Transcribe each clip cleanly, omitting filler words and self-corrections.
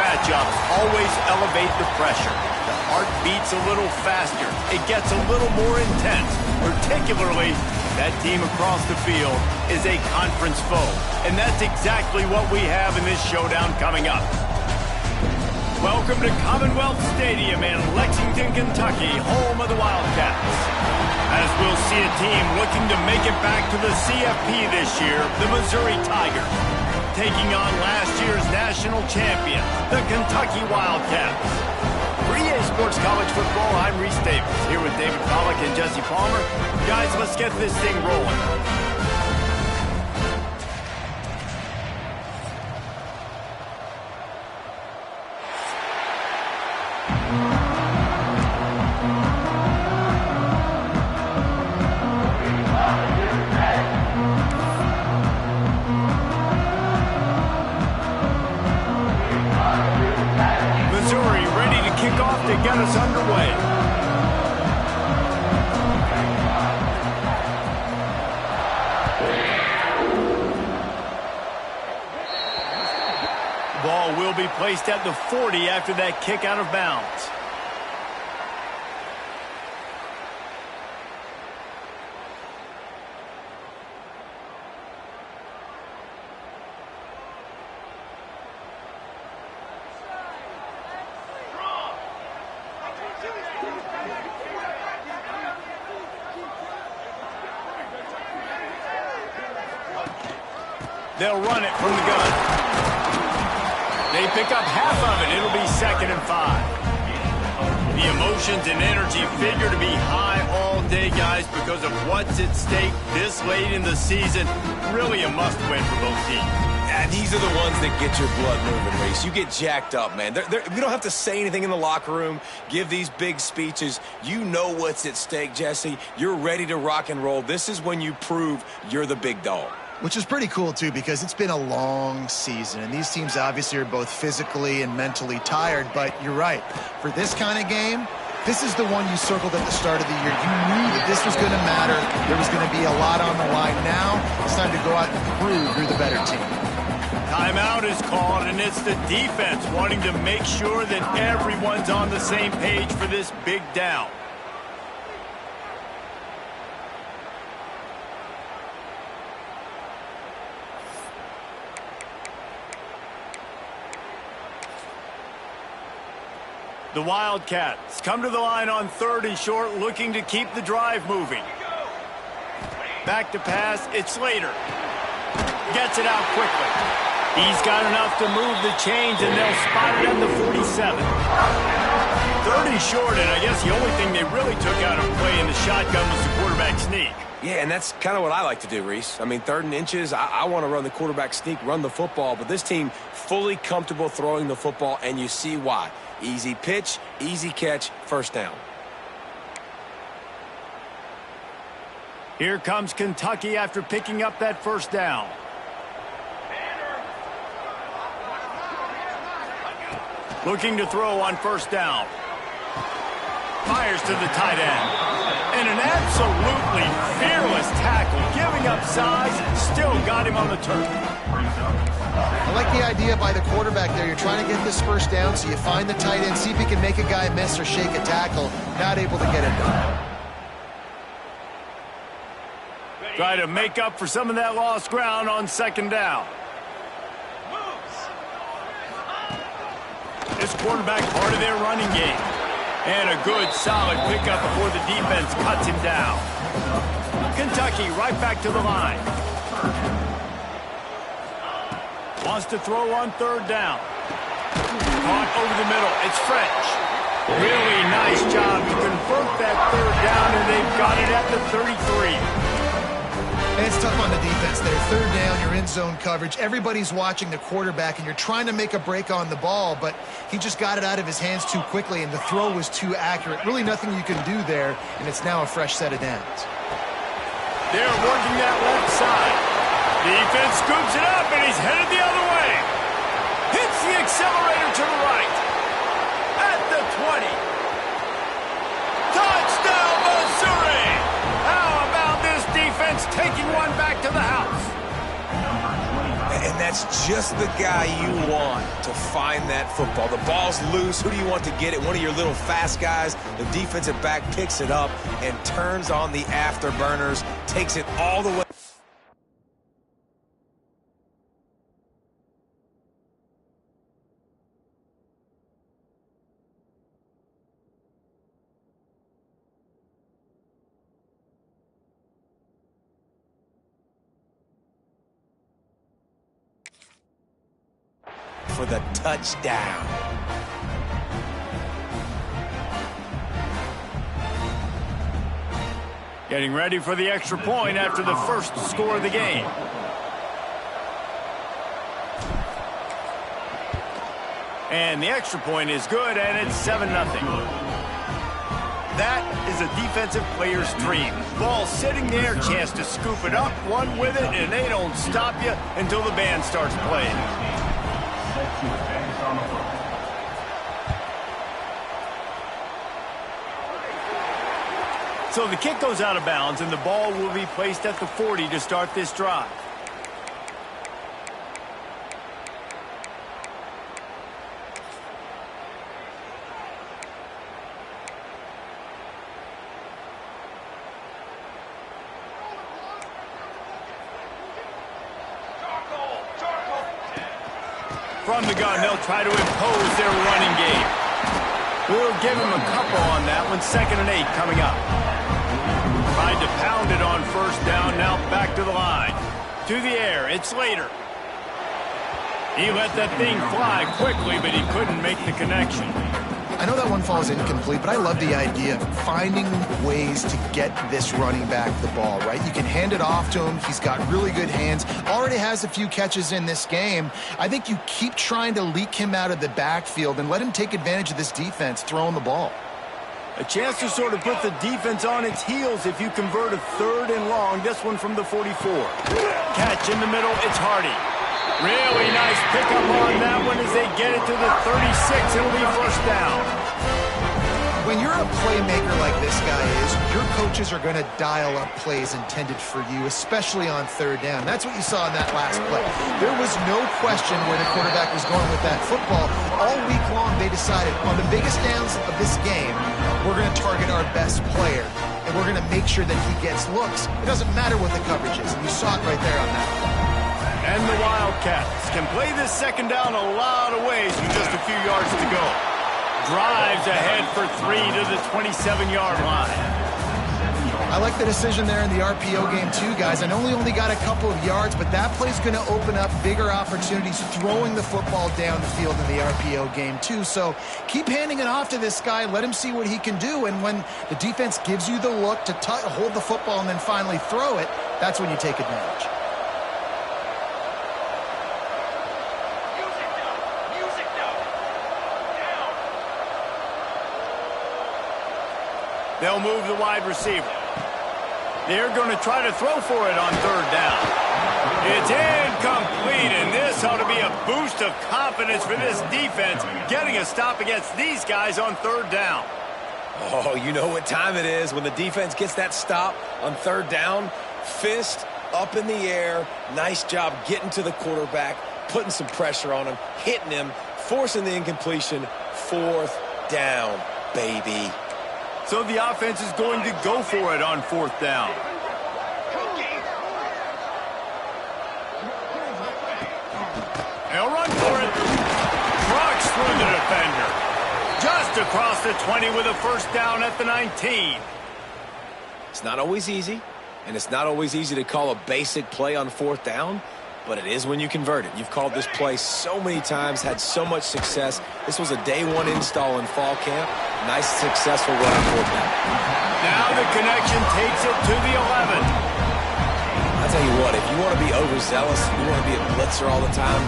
matchups always elevate the pressure. The heart beats a little faster. It gets a little more intense, particularly that team across the field is a conference foe. And that's exactly what we have in this showdown coming up. Welcome to Commonwealth Stadium in Lexington, Kentucky, home of the Wildcats. As we'll see a team looking to make it back to the CFP this year, the Missouri Tigers, taking on last year's national champion, the Kentucky Wildcats. For EA Sports College Football, I'm Reese Davis, here with David Pollack and Jesse Palmer. Guys, let's get this thing rolling. To get us underway. Ball will be placed at the 40 after that kick out of bounds. They'll run it from the gun. They pick up half of it. It'll be 2nd and 5. The emotions and energy figure to be high all day, guys, because of what's at stake this late in the season. Really a must-win for both teams. Yeah, these are the ones that get your blood moving, Reese. You get jacked up, man. We don't have to say anything in the locker room, give these big speeches. You know what's at stake, Jesse. You're ready to rock and roll. This is when you prove you're the big dog. Which is pretty cool, too, because it's been a long season, and these teams obviously are both physically and mentally tired, but you're right. For this kind of game, this is the one you circled at the start of the year. You knew that this was going to matter. There was going to be a lot on the line. Now it's time to go out and prove you're the better team. Timeout is called, and it's the defense wanting to make sure that everyone's on the same page for this big down. The Wildcats come to the line on 3rd and short, looking to keep the drive moving. Back to pass, it's Slater. Gets it out quickly. He's got enough to move the chains, and they'll spot it at the 47. 3rd and short, and I guess the only thing they really took out of play in the shotgun was the quarterback sneak. Yeah, and that's kind of what I like to do, Reese. I mean, 3rd and inches, I want to run the quarterback sneak, run the football, but this team fully comfortable throwing the football, and you see why. Easy pitch, easy catch, 1st down. Here comes Kentucky after picking up that 1st down. Looking to throw on 1st down. Fires to the tight end. And an absolutely fearless tackle, giving up size, still got him on the turf. I like the idea by the quarterback there. You're trying to get this 1st down, so you find the tight end, see if he can make a guy miss or shake a tackle. Not able to get it done. Try to make up for some of that lost ground on 2nd down. This quarterback part of their running game. And a good, solid pickup before the defense cuts him down. Kentucky right back to the line. Wants to throw on 3rd down. Caught over the middle. It's French. Really nice job to convert that 3rd down, and they've got it at the 33. And it's tough on the defense there. 3rd down, you're in zone coverage. Everybody's watching the quarterback, and you're trying to make a break on the ball, but he just got it out of his hands too quickly, and the throw was too accurate. Really nothing you can do there, and it's now a fresh set of downs. They're working that left side. Defense scoops it up, and he's headed the other way. Hits the accelerator to the right. At the 20. Touchdown, Missouri! How about this defense taking one back to the house? And That's just the guy you want to find that football. The ball's loose. Who do you want to get it? One of your little fast guys. The defensive back picks it up and turns on the afterburners, takes it all the way. For the touchdown. Getting ready for the extra point after the first score of the game. And the extra point is good, and it's 7-0. That is a defensive player's dream. Ball sitting there, chance to scoop it up, run with it, and they don't stop you until the band starts playing. So the kick goes out of bounds, and the ball will be placed at the 40 to start this drive. From the gun, they'll try to impose their running game. We'll give him a couple on that one. 2nd and 8 coming up. Tried to pound it on first down. Now back to the line. To the air. It's Slater. He let that thing fly quickly, but he couldn't make the connection. I know that one falls incomplete, but I love the idea of finding ways to get this running back the ball, right? You can hand it off to him. He's got really good hands. Already has a few catches in this game. I think you keep trying to leak him out of the backfield and let him take advantage of this defense throwing the ball. A chance to sort of put the defense on its heels if you convert a 3rd and long. This one from the 44. Catch in the middle. It's Hardy. Really nice pickup on that one as they get it to the 36. It'll be first down. When you're a playmaker like this guy is, your coaches are going to dial up plays intended for you, especially on 3rd down. That's what you saw in that last play. There was no question where the quarterback was going with that football. All week long, they decided on the biggest downs of this game, we're going to target our best player, and we're going to make sure that he gets looks. It doesn't matter what the coverage is, and you saw it right there on that play. And the Wildcats can play this 2nd down a lot of ways with just a few yards to go. Drives ahead for 3 to the 27-yard line. I like the decision there in the RPO game too, guys. I know we only got a couple of yards, but that play's going to open up bigger opportunities throwing the football down the field in the RPO game too. So keep handing it off to this guy. Let him see what he can do. And when the defense gives you the look to hold the football and then finally throw it, that's when you take advantage. They'll move the wide receiver. They're going to try to throw for it on 3rd down. It's incomplete, and this ought to be a boost of confidence for this defense, getting a stop against these guys on 3rd down. Oh, you know what time it is when the defense gets that stop on 3rd down. Fist up in the air. Nice job getting to the quarterback, putting some pressure on him, hitting him, forcing the incompletion. 4th down, baby. So the offense is going to go for it on 4th down. They'll run for it. Trucks through the defender. Just across the 20 with a first down at the 19. It's not always easy, and it's not always easy to call a basic play on 4th down, but it is when you convert it. You've called this play so many times, had so much success. This was a day 1 install in fall camp. Nice, successful run on 4th down. Now the connection takes it to the 11. I'll tell you what, if you want to be overzealous, you want to be a blitzer all the time,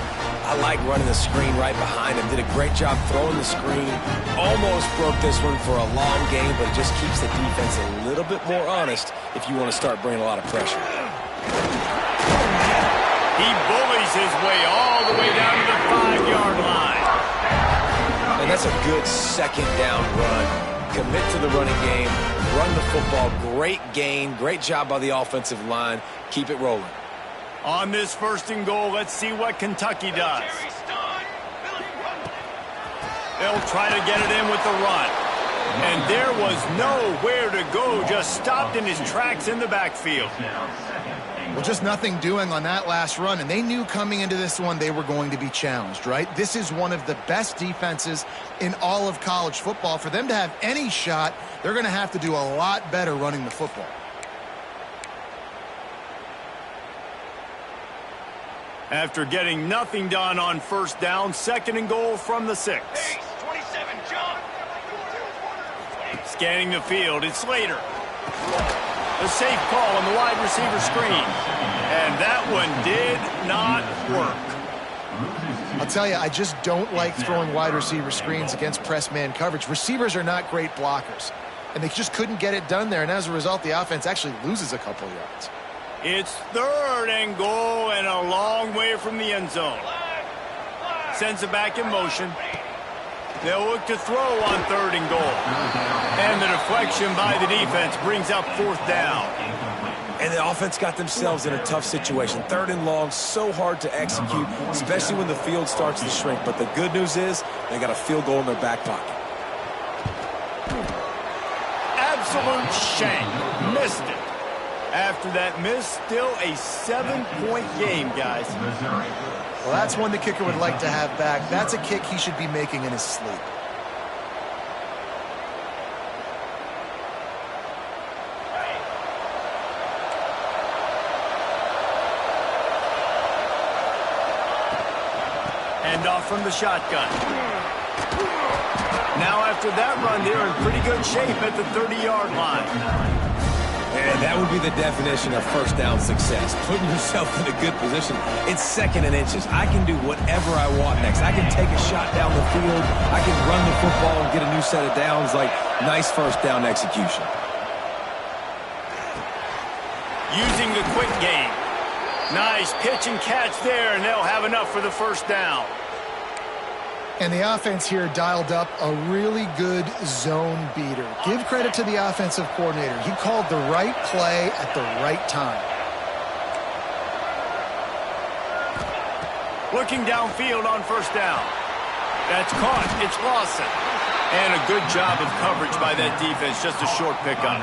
I like running the screen right behind him. Did a great job throwing the screen. Almost broke this one for a long game, but it just keeps the defense a little bit more honest if you want to start bringing a lot of pressure. He bullies his way all the way down to the 5-yard line. And that's a good 2nd down run. Commit to the running game, run the football. Great gain, great job by the offensive line. Keep it rolling. On this 1st and goal, let's see what Kentucky does. They'll try to get it in with the run. And there was nowhere to go, just stopped in his tracks in the backfield. Well, just nothing doing on that last run, and they knew coming into this one they were going to be challenged, right? This is one of the best defenses in all of college football. For them to have any shot, they're going to have to do a lot better running the football. After getting nothing done on 1st down, 2nd and goal from the 6. Scanning the field, it's Slater. A safe call on the wide receiver screen. And that one did not work. I'll tell you, I just don't like throwing wide receiver screens against press man coverage. Receivers are not great blockers. And they just couldn't get it done there. And as a result, the offense actually loses a couple yards. It's 3rd and goal and a long way from the end zone. Sends it back in motion. They'll look to throw on 3rd and goal. And the deflection by the defense brings up 4th down. And the offense got themselves in a tough situation. 3rd and long, so hard to execute, especially when the field starts to shrink. But the good news is they got a field goal in their back pocket. Absolute shank. Missed it. After that miss, still a 7-point game, guys. Well, that's one the kicker would like to have back. That's a kick he should be making in his sleep. Hand off from the shotgun. Now after that run, they're in pretty good shape at the 30-yard line. And that would be the definition of 1st down success. Putting yourself in a good position. It's 2nd and inches. I can do whatever I want next. I can take a shot down the field. I can run the football and get a new set of downs. Like, nice 1st down execution. Using the quick game. Nice pitch and catch there, and they'll have enough for the 1st down. And the offense here dialed up a really good zone beater. Give credit to the offensive coordinator. He called the right play at the right time. Looking downfield on 1st down. That's caught. It's Lawson. And a good job of coverage by that defense. Just a short pickup.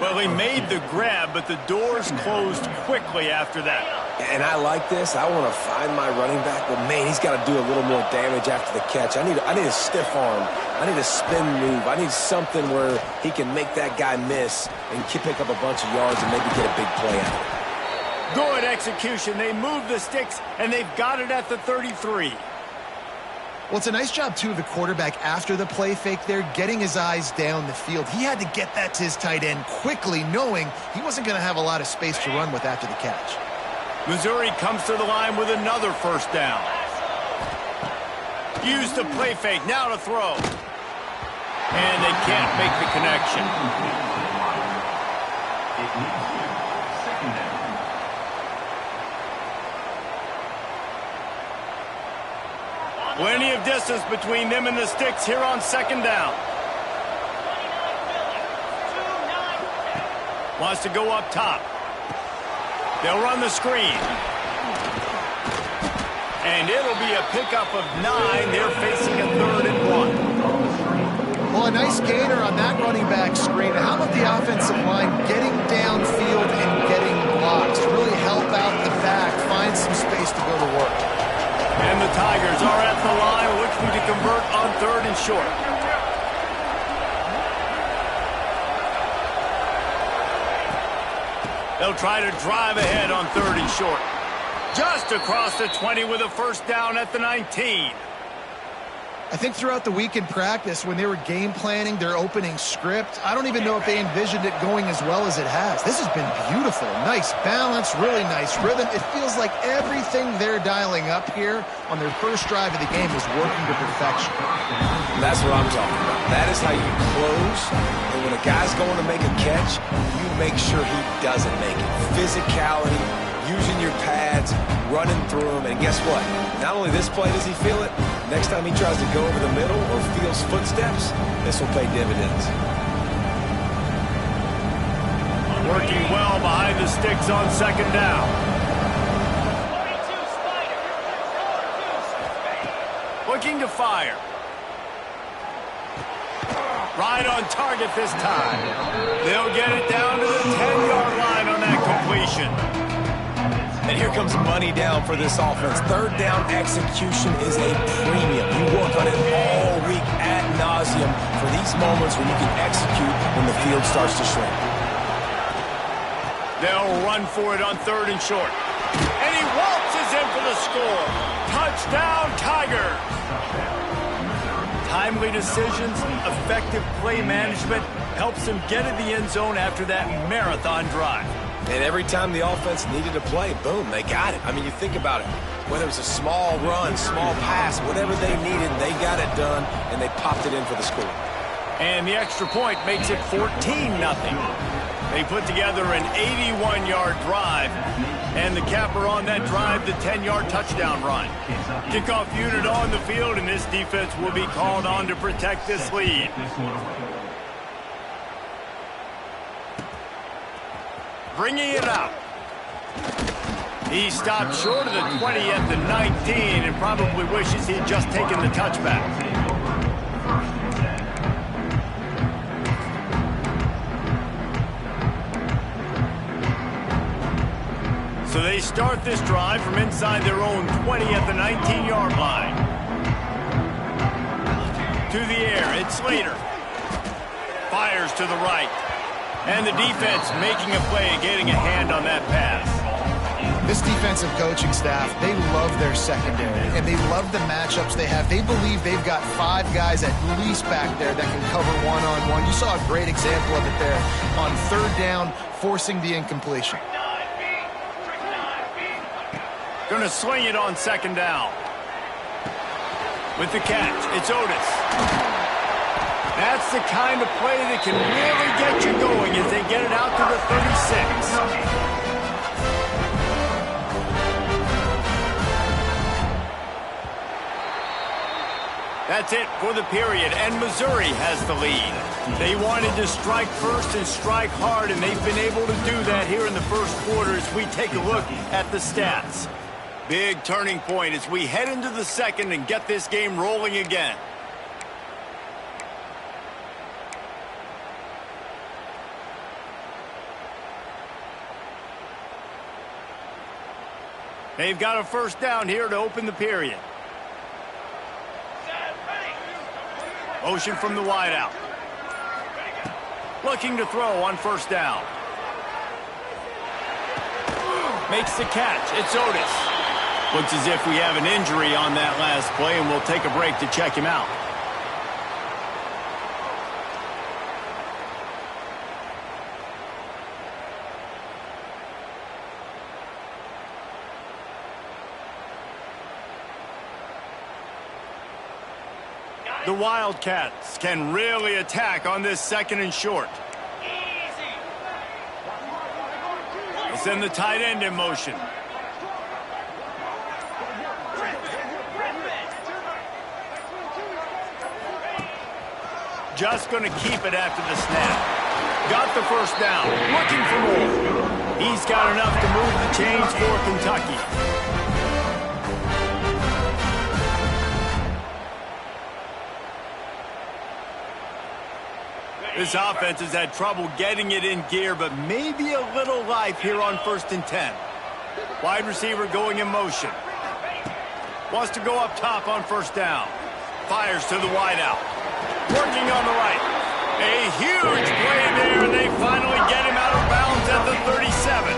Well, he made the grab, but the doors closed quickly after that. And I like this. I want to find my running back, but man, he's got to do a little more damage after the catch. I need a stiff arm. I need a spin move. I need something where he can make that guy miss and pick up a bunch of yards and maybe get a big play out of it. Good execution. They move the sticks, and they've got it at the 33. Well, it's a nice job, too, of the quarterback after the play fake there, getting his eyes down the field. He had to get that to his tight end quickly, knowing he wasn't going to have a lot of space to run with after the catch. Missouri comes to the line with another 1st down. Use the play fake, now to throw. And they can't make the connection. Plenty of distance between them and the sticks here on 2nd down. Wants to go up top. They'll run the screen. And it'll be a pickup of 9. They're facing a 3rd and 1. Well, a nice gainer on that running back screen. How about the offensive line getting downfield and getting blocks to really help out the back, find some space to go to work. And the Tigers are at the line looking to convert on 3rd and short. They'll try to drive ahead on 3rd and short. Just across the 20 with a 1st down at the 19. I think throughout the week in practice, when they were game planning their opening script, I don't even know if they envisioned it going as well as it has. This has been beautiful. Nice balance, really nice rhythm. It feels like everything they're dialing up here on their first drive of the game is working to perfection. That's what I'm talking about. That is how you close. And when a guy's going to make a catch, you make sure he doesn't make it. Physicality, using your pads, running through them. And guess what? Not only this play does he feel it, next time he tries to go over the middle or feels footsteps, this will pay dividends. Working well behind the sticks on second down. Looking to fire. Right on target this time. They'll get it down to the 10-yard line on that completion. And here comes money down for this offense. Third down execution is a premium. You work on it all week ad nauseum for these moments when you can execute when the field starts to shrink. They'll run for it on third and short. And he waltzes in for the score. Touchdown, Tigers. Timely decisions, effective play management helps them get in the end zone after that marathon drive. And every time the offense needed to play, boom, they got it. I mean, you think about it. Whether it was a small run, small pass, whatever they needed, they got it done, and they popped it in for the score. And the extra point makes it 14-0. They put together an 81-yard drive, and the capper on that drive, the 10-yard touchdown run. Kickoff unit on the field, and this defense will be called on to protect this lead. Bringing it out. He stopped short of the 20 at the 19 and probably wishes he had just taken the touchback. So they start this drive from inside their own 20 at the 19-yard line. To the air, it's Slater. Fires to the right. And the defense making a play and getting a hand on that pass. This defensive coaching staff, they love their secondary, and they love the matchups they have. They believe they've got 5 guys at least back there that can cover one-on-one. You saw a great example of it there on third down, forcing the incompletion. Going to swing it on second down. With the catch, it's Otis. That's the kind of play that can really get you going as they get it out to the 36. That's it for the period, and Missouri has the lead. They wanted to strike first and strike hard, and they've been able to do that here in the first quarter as we take a look at the stats. Big turning point as we head into the second and get this game rolling again. They've got a first down here to open the period. Motion from the wideout. Looking to throw on first down. Makes the catch. It's Otis. Looks as if we have an injury on that last play, and we'll take a break to check him out. The Wildcats can really attack on this second and short. They send the tight end in motion. Just going to keep it after the snap. Got the first down. Looking for more. He's got enough to move the chains for Kentucky. This offense has had trouble getting it in gear, but maybe a little life here on 1st and 10. Wide receiver going in motion. Wants to go up top on first down. Fires to the wideout. Working on the right. A huge play there, and they finally get him out of bounds at the 37.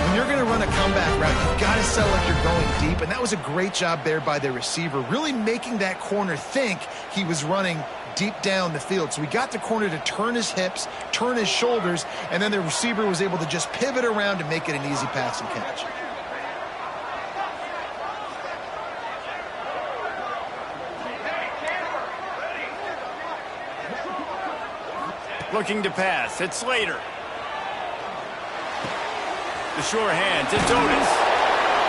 When you're going to run a comeback route, you've got to sell like you're going deep, and that was a great job there by the receiver, really making that corner think he was running deep down the field. So we got the corner to turn his hips, turn his shoulders, and then the receiver was able to just pivot around and make it an easy pass and catch. Looking to pass. It's Slater. The sure hands. It's Otis.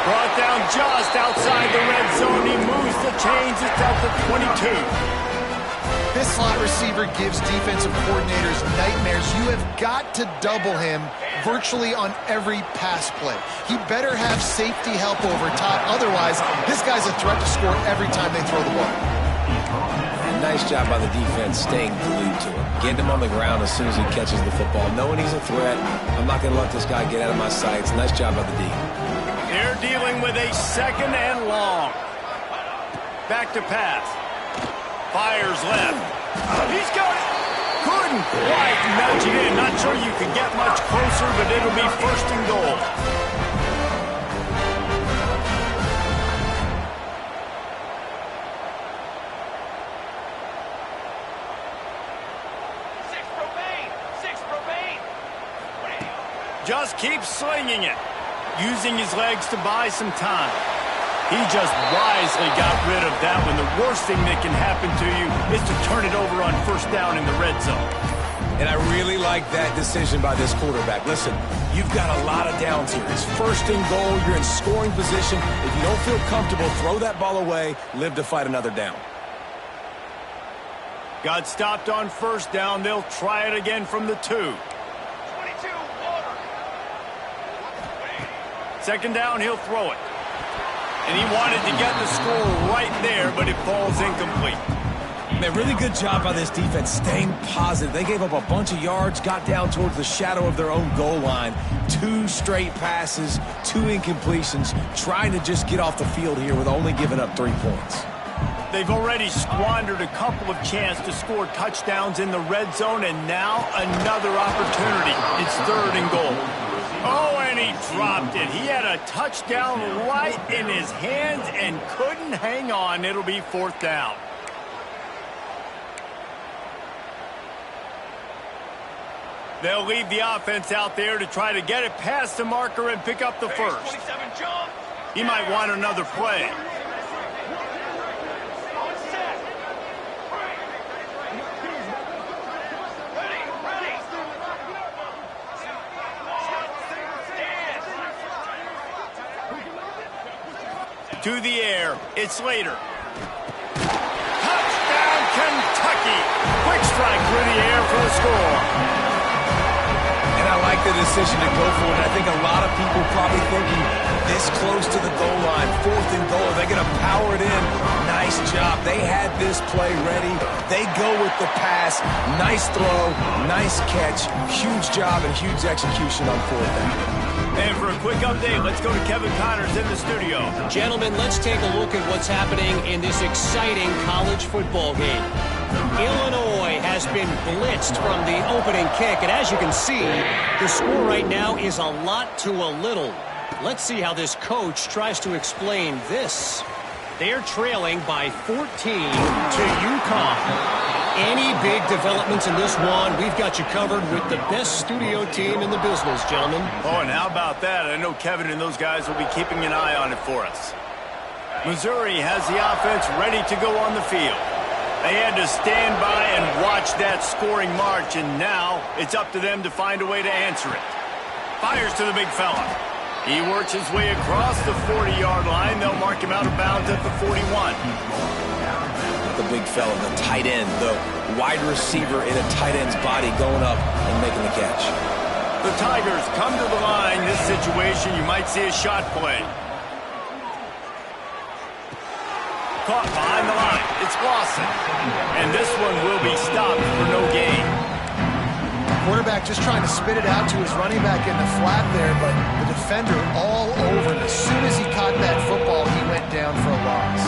Brought down just outside the red zone. He moves the chains. It's out to 22. This slot receiver gives defensive coordinators nightmares. You have got to double him virtually on every pass play. He better have safety help over top. Otherwise, this guy's a threat to score every time they throw the ball. And nice job by the defense staying glued to him. Getting him on the ground as soon as he catches the football. Knowing he's a threat, I'm not going to let this guy get out of my sights. Nice job by the D. They're dealing with a 2nd and long. Back to pass. Fires left. He's got it. Couldn't quite nudge it in. Not sure you could get much closer, but it'll be 1st and goal. Just keeps slinging it. Using his legs to buy some time. He just wisely got rid of that when the worst thing that can happen to you is to turn it over on 1st down in the red zone. And I really like that decision by this quarterback. Listen, you've got a lot of downs here. It's 1st and goal. You're in scoring position. If you don't feel comfortable, throw that ball away. Live to fight another down. Got stopped on 1st down. They'll try it again from the 2. 2nd down, he'll throw it. And he wanted to get the score right there, but it falls incomplete. Man, really good job by this defense staying positive. They gave up a bunch of yards, got down towards the shadow of their own goal line. 2 straight passes, 2 incompletions, trying to just get off the field here with only giving up 3 points. They've already squandered a couple of chances to score touchdowns in the red zone, and now another opportunity. It's 3rd and goal. Oh, and he dropped it. He had a touchdown right in his hands and couldn't hang on. It'll be 4th down. They'll leave the offense out there to try to get it past the marker and pick up the 1st. He might want another play. To the air, it's Slater. Touchdown, Kentucky! Quick strike through the air for the score. And I like the decision to go for it. I think a lot of people probably thinking this close to the goal line, 4th and goal, they're going to power it in. Nice job. They had this play ready. They go with the pass. Nice throw, nice catch. Huge job and huge execution on 4th down. And for a quick update, let's go to Kevin Connors in the studio. Gentlemen, let's take a look at what's happening in this exciting college football game. Illinois has been blitzed from the opening kick, and as you can see, the score right now is a lot to a little. Let's see how this coach tries to explain this. They're trailing by 14 to UConn. Any big developments in this one, we've got you covered with the best studio team in the business, gentlemen. Oh, and how about that? I know Kevin and those guys will be keeping an eye on it for us. Missouri has the offense ready to go on the field. They had to stand by and watch that scoring march, and now it's up to them to find a way to answer it. Fires to the big fella. He works his way across the 40-yard line. They'll mark him out of bounds at the 41. The big fella, the tight end, the wide receiver in a tight end's body going up and making the catch. The Tigers come to the line. This situation, you might see a shot play. Caught behind the line. It's Lawson. And this one will be stopped for no gain. Quarterback just trying to spit it out to his running back in the flat there, but the defender all over him. As soon as he caught that football, he went down for a loss.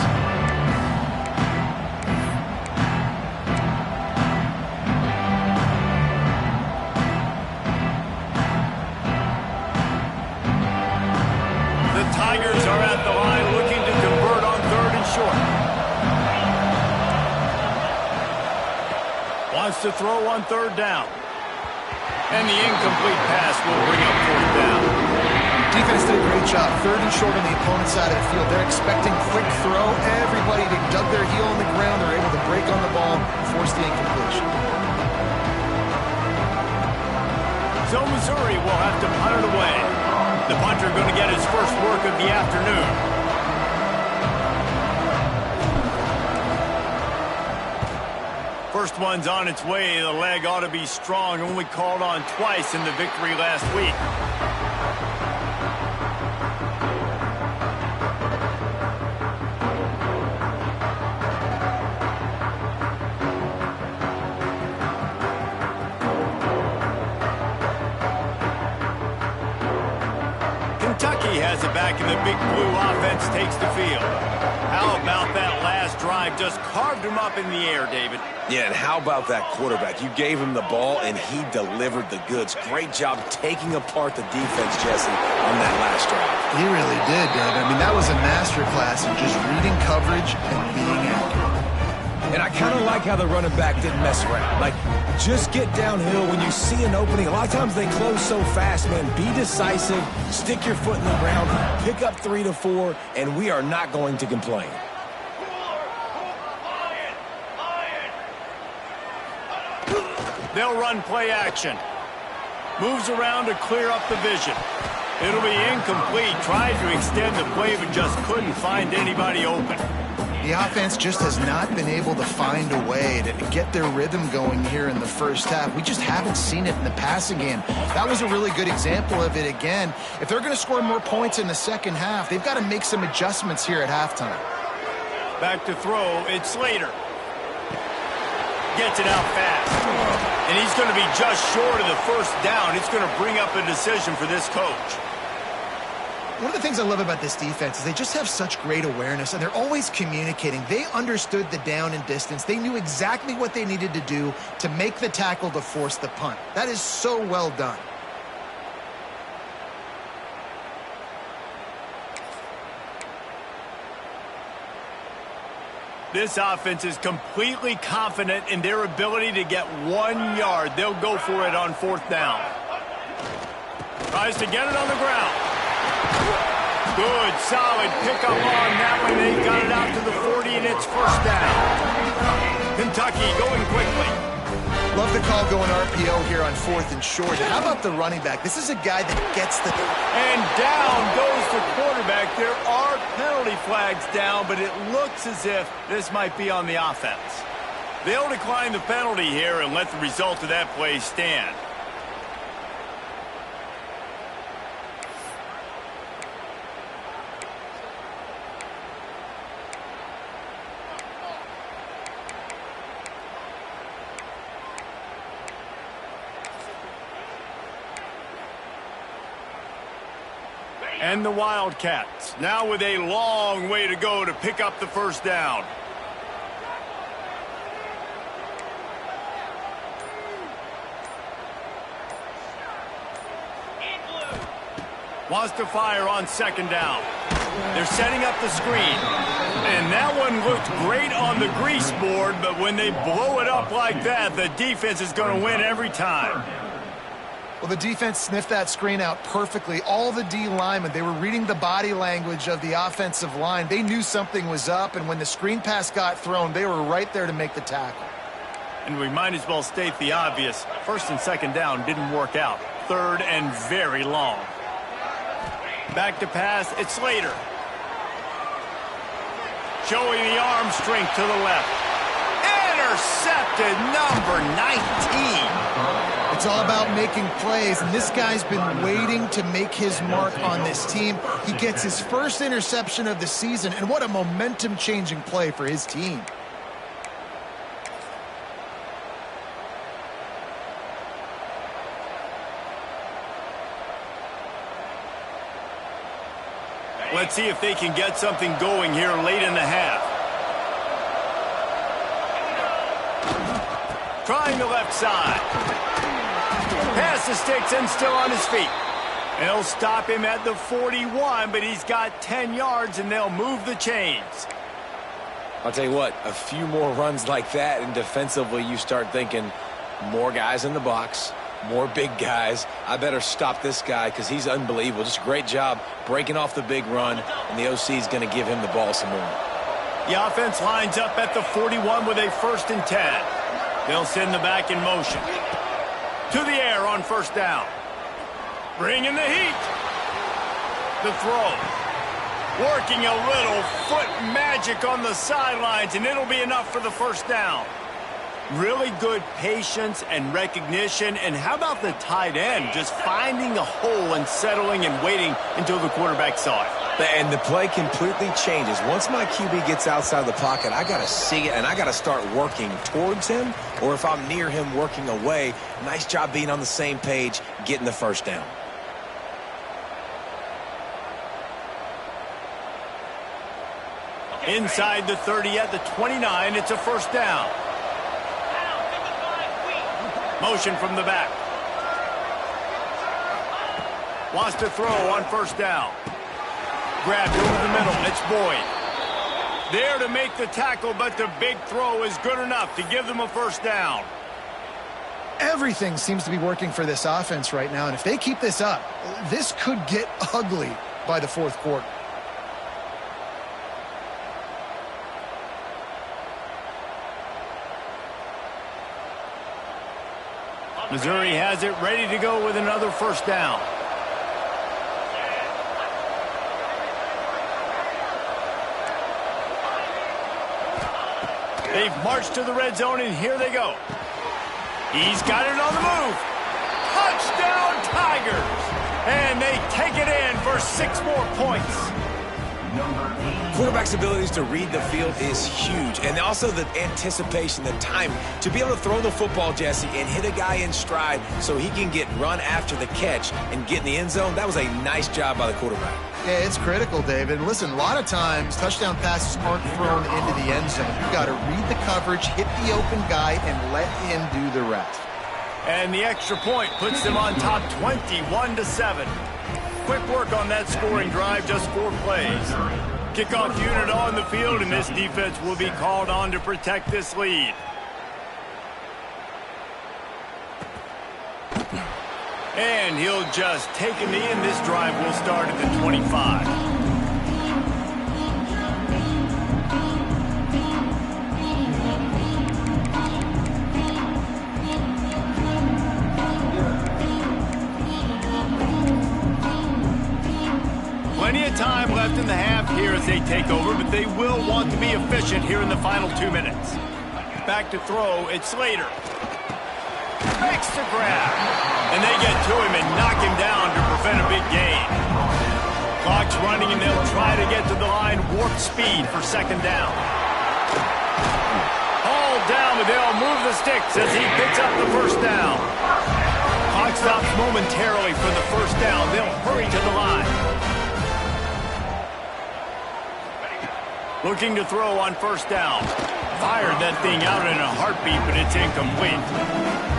Tigers are at the line looking to convert on 3rd and short. Wants to throw on 3rd down. And the incomplete pass will bring up 4th down. Defense did a great job. 3rd and short on the opponent's side of the field. They're expecting quick throw. Everybody, they dug their heel on the ground. They're able to break on the ball, force the incompletion. So Missouri will have to punt it away. The punter going to get his first work of the afternoon. First one's on its way. The leg ought to be strong. Only called on twice in the victory last week. Kentucky has it back, and the Big Blue offense takes the field. How about that last drive? Just carved him up in the air, David. Yeah, and how about that quarterback? You gave him the ball, and he delivered the goods. Great job taking apart the defense, Jesse, on that last drive. He really did, David. I mean, that was a masterclass in just reading coverage and being accurate. And I kind of like how the running back didn't mess around. Like, just get downhill when you see an opening. A lot of times they close so fast, man. Be decisive, stick your foot in the ground, pick up 3 to 4, and we are not going to complain. They'll run play action. Moves around to clear up the vision. It'll be incomplete. Tried to extend the play, but just couldn't find anybody open. The offense just has not been able to find a way to get their rhythm going here in the first half. We just haven't seen it in the passing game. That was a really good example of it again. If they're going to score more points in the second half, they've got to make some adjustments here at halftime. Back to throw. It's Slater. Gets it out fast. And he's going to be just short of the first down. It's going to bring up a decision for this coach. One of the things I love about this defense is they just have such great awareness, and they're always communicating. They understood the down and distance. They knew exactly what they needed to do to make the tackle to force the punt. That is so well done. This offense is completely confident in their ability to get 1 yard. They'll go for it on fourth down. Tries to get it on the ground. Good, solid pickup on that one. They got it out to the 40, and it's first down. Kentucky going quickly. Love the call going RPO here on 4th and short. How about the running back? This is a guy that gets the... And down goes the quarterback. There are penalty flags down, but it looks as if this might be on the offense. They'll decline the penalty here and let the result of that play stand. And the Wildcats, now with a long way to go to pick up the first down. Wants to fire on second down. They're setting up the screen. And that one looked great on the grease board, but when they blow it up like that, the defense is going to win every time. Well, the defense sniffed that screen out perfectly. All the D linemen, they were reading the body language of the offensive line. They knew something was up, and when the screen pass got thrown, they were right there to make the tackle. And we might as well state the obvious. First and second down didn't work out. Third and very long. Back to pass, it's Slater. Showing the arm strength to the left. Intercepted, number 19. It's all about making plays, and this guy's been waiting to make his mark on this team. He gets his first interception of the season, and what a momentum-changing play for his team. Let's see if they can get something going here late in the half. Trying the left side. Pass the sticks and still on his feet. And they'll stop him at the 41, but he's got 10 yards, and they'll move the chains. I'll tell you what, a few more runs like that, and defensively you start thinking more guys in the box, more big guys. I better stop this guy because he's unbelievable. Just a great job breaking off the big run, and the OC is going to give him the ball some more. The offense lines up at the 41 with a 1st and 10. They'll send the back in motion. To the air on first down. Bringing the heat. The throw. Working a little foot magic on the sidelines, and it'll be enough for the first down. Really good patience and recognition. And how about the tight end just finding a hole and settling and waiting until the quarterback saw it? And the play completely changes. Once my QB gets outside the pocket, I got to see it, and I got to start working towards him, or if I'm near him, working away. Nice job being on the same page, getting the first down. Inside the 30 at the 29, it's a first down. Motion from the back. Wants to throw on first down. Grabbed over the middle. It's Boyd. There to make the tackle, but the big throw is good enough to give them a first down. Everything seems to be working for this offense right now, and if they keep this up, this could get ugly by the fourth quarter. Missouri has it ready to go with another first down. They've marched to the red zone, and here they go. He's got it on the move. Touchdown, Tigers! And they take it in for 6 more points. Quarterback's abilities to read the field is huge, and also the anticipation, the time to be able to throw the football, Jesse, and hit a guy in stride so he can get run after the catch and get in the end zone. That was a nice job by the quarterback. Yeah, it's critical, David. Listen, a lot of times touchdown passes aren't thrown into the end zone. You've got to read the coverage, hit the open guy, and let him do the rest. And the extra point puts them on top 21-7. Quick work on that scoring drive, just 4 plays. Kickoff unit on the field, and this defense will be called on to protect this lead. And he'll just take a knee, and this drive will start at the 25. Plenty of time left in the half here as they take over, but they will want to be efficient here in the final 2 minutes. Back to throw, it's Slater. Makes the grab. And they get to him and knock him down to prevent a big gain. Clock's running, and they'll try to get to the line warp speed for second down. Hauled down, but they'll move the sticks as he picks up the first down. Clock stops momentarily for the first down. They'll hurry to the line. Looking to throw on first down. Fired that thing out in a heartbeat, but it's incomplete.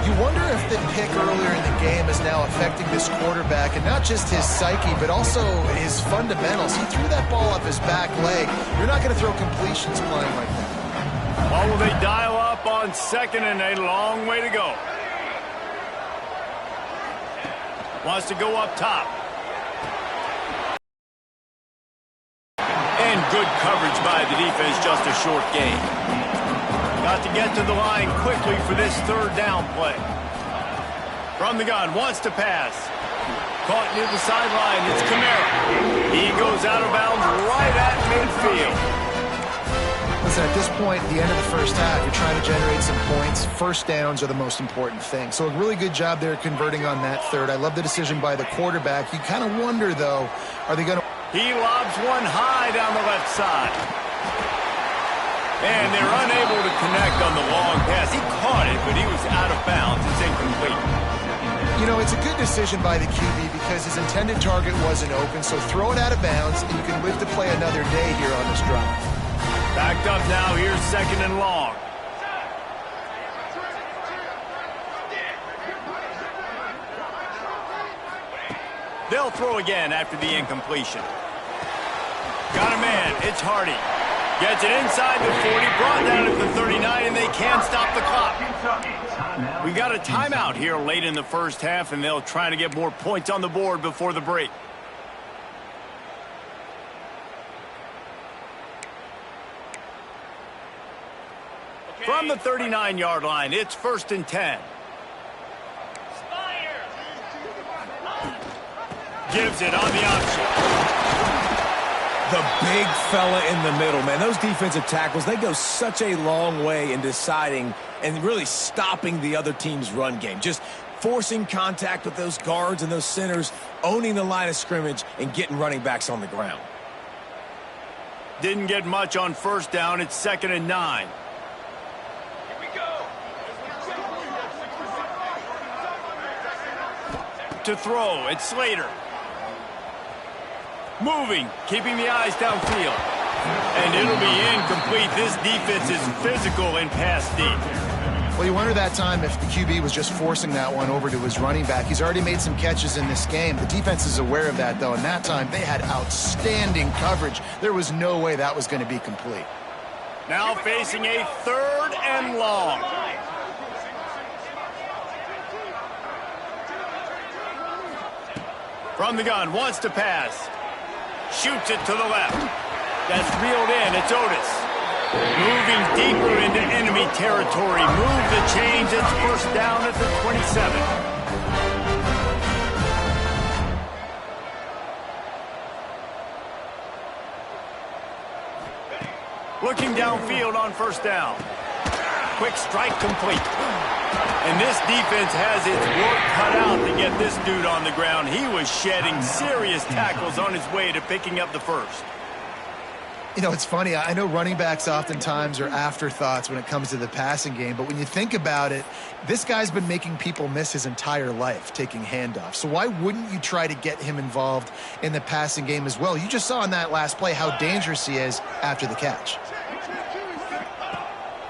You wonder if the pick earlier in the game is now affecting this quarterback, and not just his psyche, but also his fundamentals. He threw that ball up his back leg. You're not going to throw completions playing like that. Or will they dial up on second, and a long way to go. Wants to go up top. And good coverage by the defense, just a short gain. Got to get to the line quickly for this third down play. From the gun, wants to pass. Caught near the sideline, it's Kamara. He goes out of bounds right at midfield. Listen, at this point, at the end of the first half, you're trying to generate some points. First downs are the most important thing. So a really good job there converting on that third. I love the decision by the quarterback. You kind of wonder, though, are they going to... He lobs one high down the left side. And they're unable to connect on the long pass. He caught it, but he was out of bounds. It's incomplete. You know, it's a good decision by the QB because his intended target wasn't open, so throw it out of bounds, and you can live to play another day here on this drive. Backed up now. Here's second and long. They'll throw again after the incompletion. Got a man. It's Hardy. Gets it inside the 40, brought down at the 39, and they can't stop the clock. We got a timeout here late in the first half, and they'll try to get more points on the board before the break. From the 39-yard line, it's 1st and 10. Gives it on the option. The big fella in the middle, man. Those defensive tackles, they go such a long way in deciding and really stopping the other team's run game. Just forcing contact with those guards and those centers, owning the line of scrimmage, and getting running backs on the ground. Didn't get much on first down. It's 2nd and 9. Here we go. To throw, it's Slater. Moving, keeping the eyes downfield. And it'll be incomplete. This defense is physical and pass deep. Well, you wonder that time if the QB was just forcing that one over to his running back. He's already made some catches in this game. The defense is aware of that, though, and that time they had outstanding coverage. There was no way that was going to be complete. Now facing a 3rd and long. From the gun, wants to pass. Shoots it to the left. That's reeled in. It's Otis. Moving deeper into enemy territory. Move the chains. It's first down at the 27. Looking downfield on first down. Quick strike complete. And this defense has its work cut out to get this dude on the ground. He was shedding serious tackles on his way to picking up the first. You know, it's funny. I know running backs oftentimes are afterthoughts when it comes to the passing game, but when you think about it, this guy's been making people miss his entire life taking handoffs. So why wouldn't you try to get him involved in the passing game as well? You just saw in that last play how dangerous he is after the catch.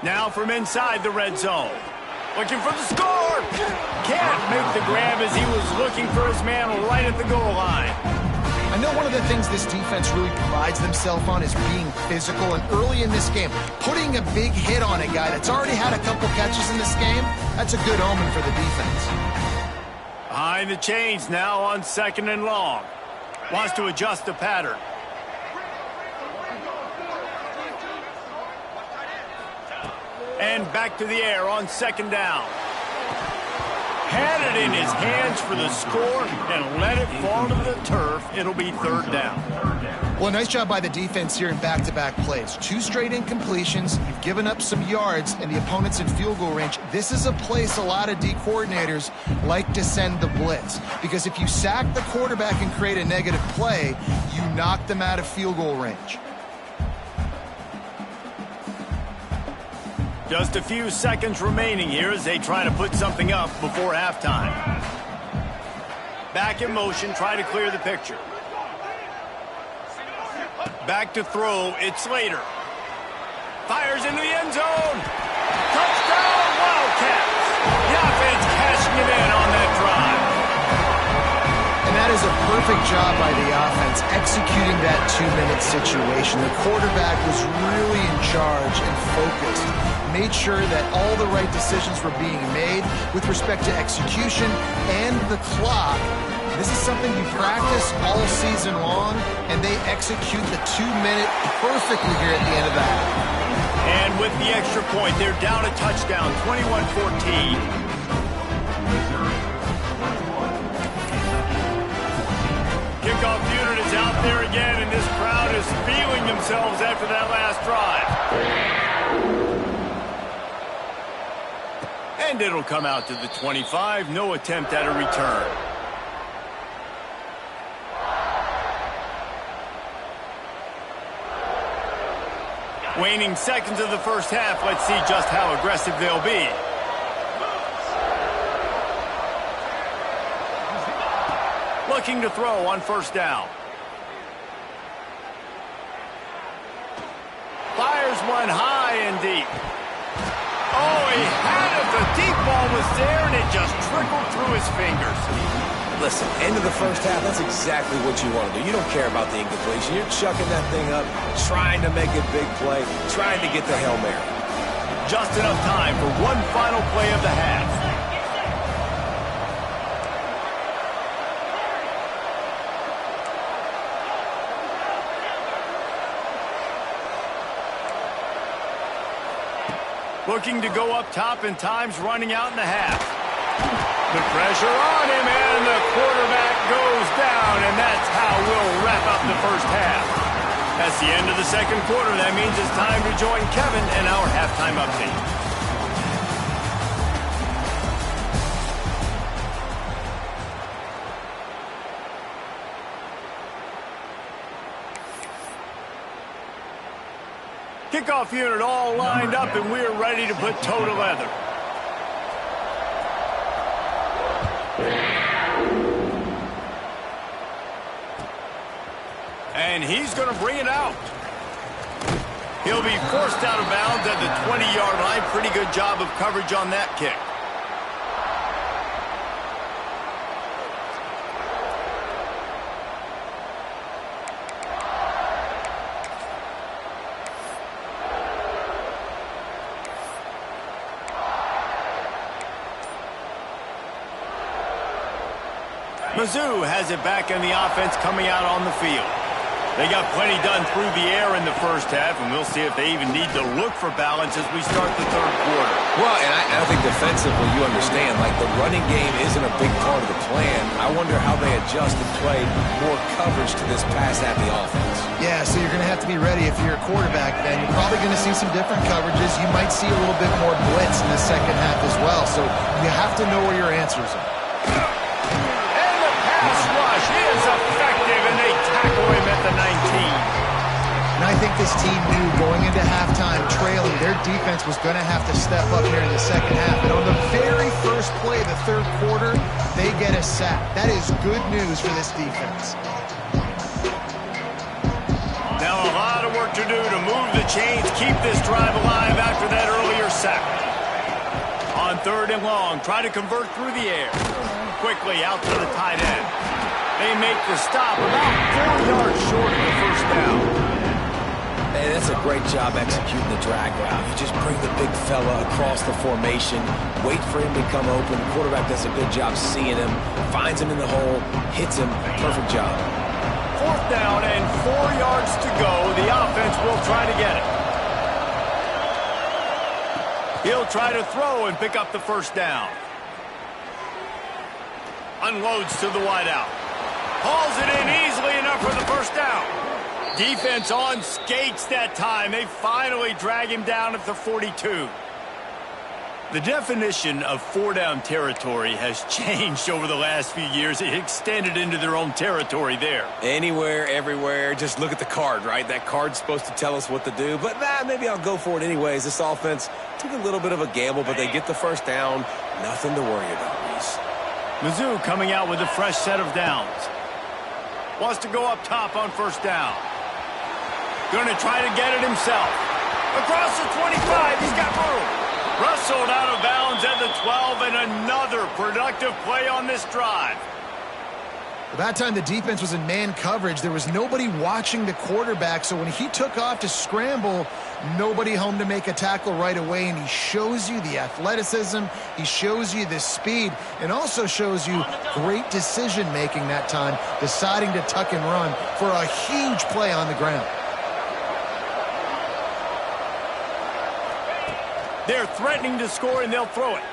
Now from inside the red zone. Looking for the score. Can't make the grab as he was looking for his man right at the goal line. I know one of the things this defense really prides themselves on is being physical, and early in this game, putting a big hit on a guy that's already had a couple catches in this game, that's a good omen for the defense. Behind the chains now on 2nd and long. Wants to adjust the pattern. And back to the air on 2nd down. Had it in his hands for the score and let it fall to the turf. It'll be 3rd down. Well, nice job by the defense here in back-to-back plays. 2 straight incompletions. You've given up some yards, and the opponent's in field goal range. This is a place a lot of D coordinators like to send the blitz, because if you sack the quarterback and create a negative play, you knock them out of field goal range. Just a few seconds remaining here as they try to put something up before halftime. Back in motion, try to clear the picture. Back to throw, it's Slater. Fires into the end zone. Touchdown, Wildcats. The offense cashing it in on that drive. And that is a perfect job by the offense, executing that 2-minute situation. The quarterback was really in charge and focused. Made sure that all the right decisions were being made with respect to execution and the clock. This is something you practice all season long, and they execute the 2-minute perfectly here at the end of the half. And with the extra point, they're down a touchdown, 21-14. Kickoff unit is out there again, and this crowd is feeling themselves after that last drive. And it'll come out to the 25. No attempt at a return. Waning seconds of the first half. Let's see just how aggressive they'll be. Looking to throw on first down. Fires one high and deep. Oh, he had it. The deep ball was there, and it just trickled through his fingers. Listen, end of the first half, that's exactly what you want to do. You don't care about the incompletion. You're chucking that thing up, trying to make a big play, trying to get the Hail Mary. Just enough time for one final play of the half. Looking to go up top, and time's running out in the half. The pressure on him, and the quarterback goes down, and that's how we'll wrap up the first half. That's the end of the second quarter. That means it's time to join Kevin and our halftime update. Kickoff unit all lined up, and we're ready to put toe to leather. And he's going to bring it out. He'll be forced out of bounds at the 20-yard line. Pretty good job of coverage on that kick. Mizzou has it back in the offense coming out on the field. They got plenty done through the air in the first half, and we'll see if they even need to look for balance as we start the third quarter. Well, and I think defensively, you understand, like the running game isn't a big part of the plan. I wonder how they adjust and play more coverage to this pass-happy offense. Yeah, so you're going to have to be ready if you're a quarterback then. You're probably going to see some different coverages. You might see a little bit more blitz in the second half as well, so you have to know where your answers are. Pass rush is effective, and they tackle him at the 19. And I think this team knew going into halftime trailing, their defense was going to have to step up here in the second half. And on the very first play of the third quarter, they get a sack. That is good news for this defense. Now a lot of work to do to move the chains, keep this drive alive after that earlier sack. On third and long, try to convert through the air. Quickly out to the tight end. They make the stop about 4 yards short of the first down. Hey, that's a great job executing the drag route. You just bring the big fella across the formation, wait for him to come open. The quarterback does a good job seeing him, finds him in the hole, hits him. Perfect job. Fourth down and 4 yards to go. The offense will try to get it. He'll try to throw and pick up the first down. Unloads to the wideout. Hauls it in easily enough for the first down. Defense on skates that time. They finally drag him down at the 42. The definition of four-down territory has changed over the last few years. It extended into their own territory there. Anywhere, everywhere. Just look at the card, right? That card's supposed to tell us what to do. But maybe I'll go for it anyways. This offense took a little bit of a gamble, but they get the first down. Nothing to worry about, Reese. Mizzou coming out with a fresh set of downs. Wants to go up top on first down. Going to try to get it himself. Across the 25, he's got room. Rustled out of bounds at the 12, and another productive play on this drive. That time the defense was in man coverage. There was nobody watching the quarterback, so when he took off to scramble, nobody home to make a tackle right away, and he shows you the athleticism, he shows you the speed, and also shows you great decision-making that time, deciding to tuck and run for a huge play on the ground. They're threatening to score, and they'll throw it.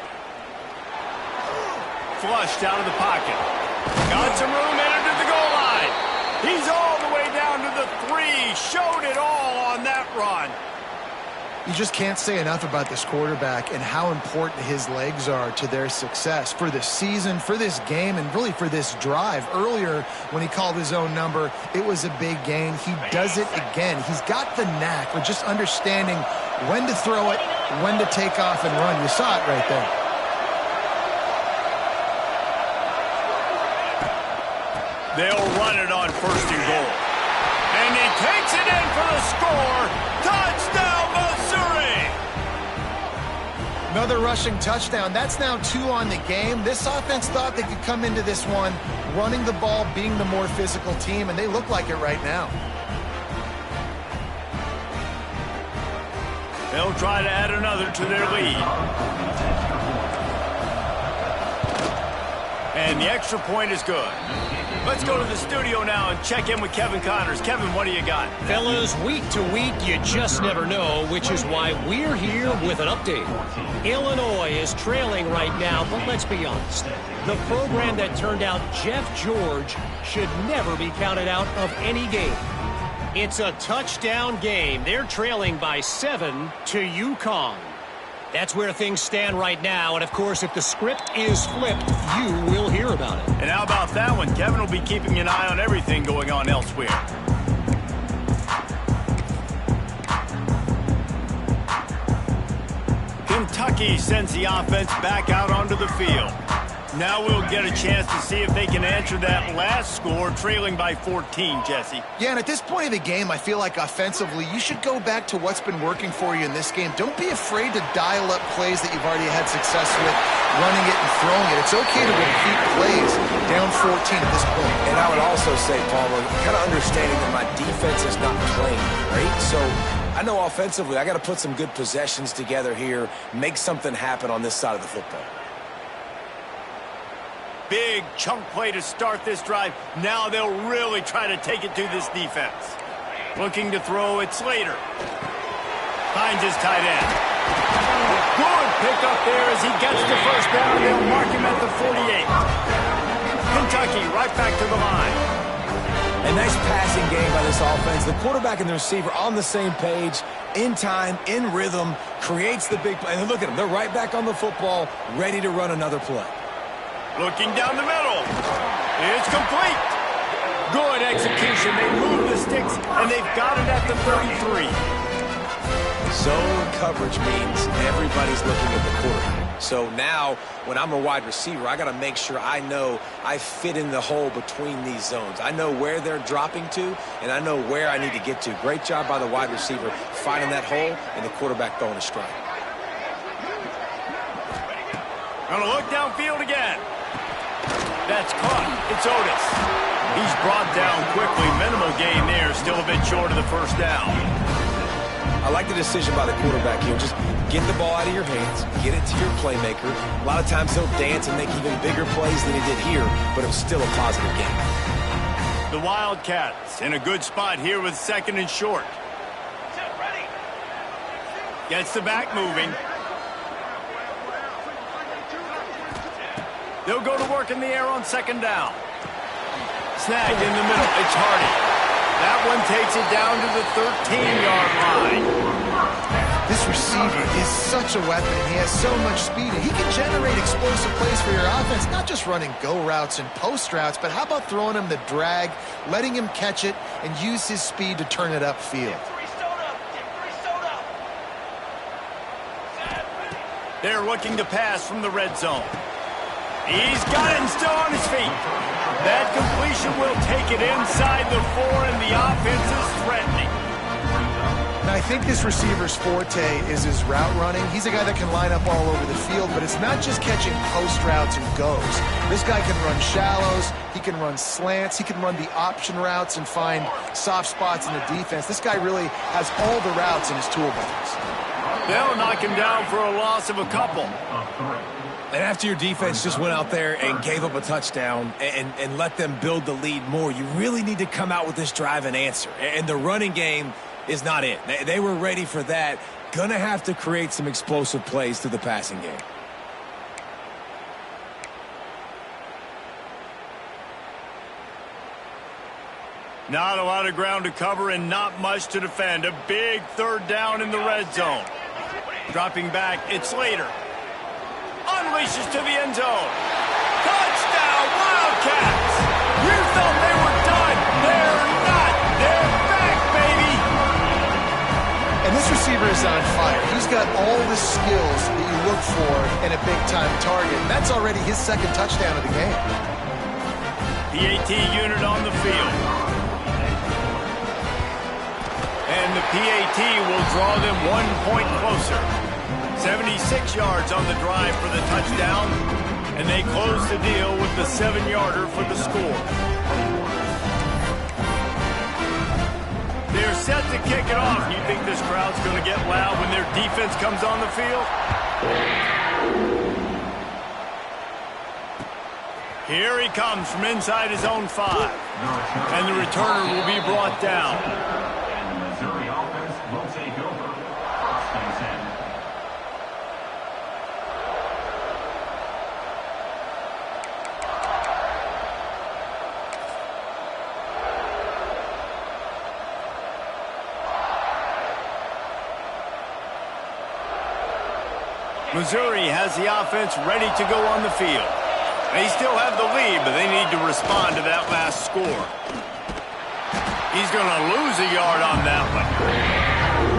Flushed out of the pocket. Got some room, entered to the goal line. He's all the way down to the 3. Showed it all on that run. You just can't say enough about this quarterback and how important his legs are to their success for this season, for this game, and really for this drive. Earlier, when he called his own number, it was a big gain. He does it again. He's got the knack of just understanding when to throw it, when to take off and run. You saw it right there. They'll run it on first and goal. And he takes it in for the score. Touchdown, Missouri! Another rushing touchdown. That's now 2 on the game. This offense thought they could come into this one running the ball, being the more physical team, and they look like it right now. They'll try to add another to their lead. And the extra point is good. Let's go to the studio now and check in with Kevin Connors. Kevin, what do you got? Fellas, week to week, you just never know, which is why we're here with an update. Illinois is trailing right now, but let's be honest. The program that turned out Jeff George should never be counted out of any game. It's a touchdown game. They're trailing by 7 to UConn. That's where things stand right now. And, of course, if the script is flipped, you will hear about it. And how about that one? Kevin will be keeping an eye on everything going on elsewhere. Kentucky sends the offense back out onto the field. Now we'll get a chance to see if they can answer that last score, trailing by 14, Jesse. Yeah, and at this point of the game, I feel like offensively, you should go back to what's been working for you in this game. Don't be afraid to dial up plays that you've already had success with, running it and throwing it. It's okay to repeat plays down 14 at this point. And I would also say, Palmer, kind of understanding that my defense is not playing great, so I know offensively I got to put some good possessions together here, make something happen on this side of the football. Big chunk play to start this drive. Now they'll really try to take it to this defense. Looking to throw it, Slater. Finds his tight end. Good pickup there as he gets the first down. They'll mark him at the 48. Kentucky right back to the line. A nice passing game by this offense. The quarterback and the receiver on the same page, in time, in rhythm, creates the big play. And look at them. They're right back on the football, ready to run another play. Looking down the middle. It's complete. Good execution. They move the sticks, and they've got it at the 33. Zone coverage means everybody's looking at the quarterback. So now, when I'm a wide receiver, I got to make sure I know I fit in the hole between these zones. I know where they're dropping to, and I know where I need to get to. Great job by the wide receiver finding that hole, and the quarterback throwing a strike. Gonna look downfield again. That's caught. It's Otis. He's brought down quickly. Minimal gain there. Still a bit short of the first down. I like the decision by the quarterback here. Just get the ball out of your hands. Get it to your playmaker. A lot of times he'll dance and make even bigger plays than he did here, but it was still a positive game. The Wildcats in a good spot here with second and short. Gets the back moving. They'll go to work in the air on second down. Snagged in the middle. It's Hardy. That one takes it down to the 13-yard line. This receiver is such a weapon, and he has so much speed, and he can generate explosive plays for your offense, not just running go routes and post routes, but how about throwing him the drag, letting him catch it, and use his speed to turn it upfield. They're looking to pass from the red zone. He's got it and still on his feet. That completion will take it inside the 4, and the offense is threatening. Now, I think this receiver's forte is his route running. He's a guy that can line up all over the field, but it's not just catching post routes and goes. This guy can run shallows, he can run slants, he can run the option routes and find soft spots in the defense. This guy really has all the routes in his toolbox. They'll knock him down for a loss of a couple. And after your defense just went out there and gave up a touchdown and let them build the lead more, you really need to come out with this drive and answer. And the running game is not it. They were ready for that. Gonna have to create some explosive plays through the passing game. Not a lot of ground to cover and not much to defend. A big third down in the red zone. Dropping back, it's Slater. Unleashes to the end zone. Touchdown, Wildcats! You thought they were done. They're not. They're back, baby! And this receiver is on fire. He's got all the skills that you look for in a big-time target. And that's already his second touchdown of the game. PAT unit on the field. And the PAT will draw them 1 point closer. 76 yards on the drive for the touchdown, and they close the deal with the 7-yarder for the score. They're set to kick it off. You think this crowd's going to get loud when their defense comes on the field? Here he comes from inside his own 5, and the returner will be brought down. Missouri offense will take over. First and 10. Missouri has the offense ready to go on the field. They still have the lead, but they need to respond to that last score. He's going to lose a yard on that one.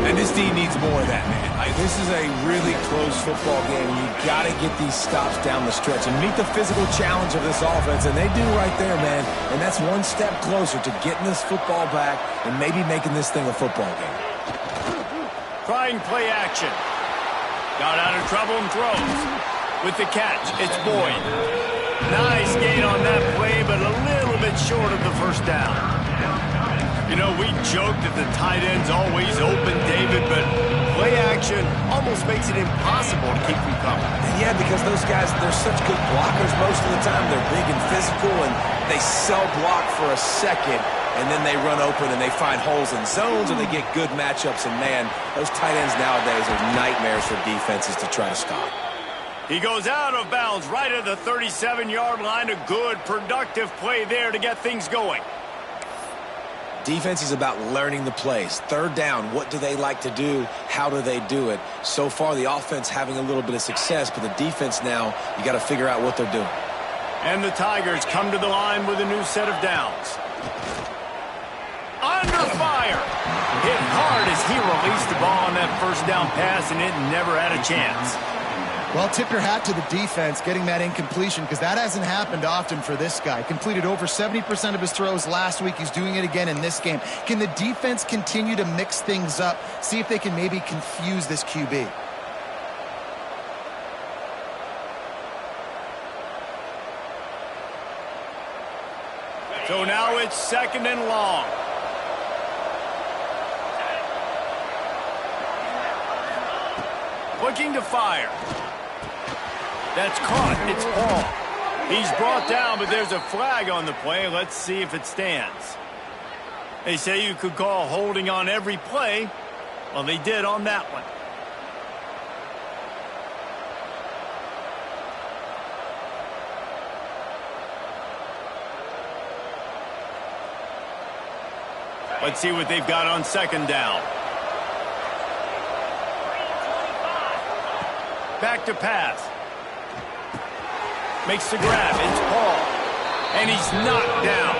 And this team needs more of that, man. This is a really close football game. You've got to get these stops down the stretch and meet the physical challenge of this offense, and they do right there, man. And that's one step closer to getting this football back and maybe making this thing a football game. Trying play action. Got out of trouble and throws. With the catch, it's Boyd. Nice gain on that play, but a little bit short of the first down. You know, we joke that the tight end's always open, David, but play action almost makes it impossible to keep them coming. Yeah, because those guys, they're such good blockers most of the time. They're big and physical, and they sell block for a second, and then they run open and they find holes in zones, and they get good matchups. And, man, those tight ends nowadays are nightmares for defenses to try to stop. He goes out of bounds right at the 37-yard line. A good, productive play there to get things going. Defense is about learning the plays. Third down, what do they like to do? How do they do it? So far, the offense having a little bit of success, but the defense now, you got to figure out what they're doing. And the Tigers come to the line with a new set of downs. Under fire. Hit hard as he released the ball on that first down pass, and it never had a chance. Well, tip your hat to the defense getting that incompletion, because that hasn't happened often for this guy. Completed over 70% of his throws last week. He's doing it again in this game. Can the defense continue to mix things up, see if they can maybe confuse this QB? So now it's 2nd and long. Looking to fire. That's caught. It's Paul. He's brought down, but there's a flag on the play. Let's see if it stands. They say you could call holding on every play. Well, they did on that one. Let's see what they've got on 2nd down. Back to pass. Makes the grab. It's Paul. And he's knocked down.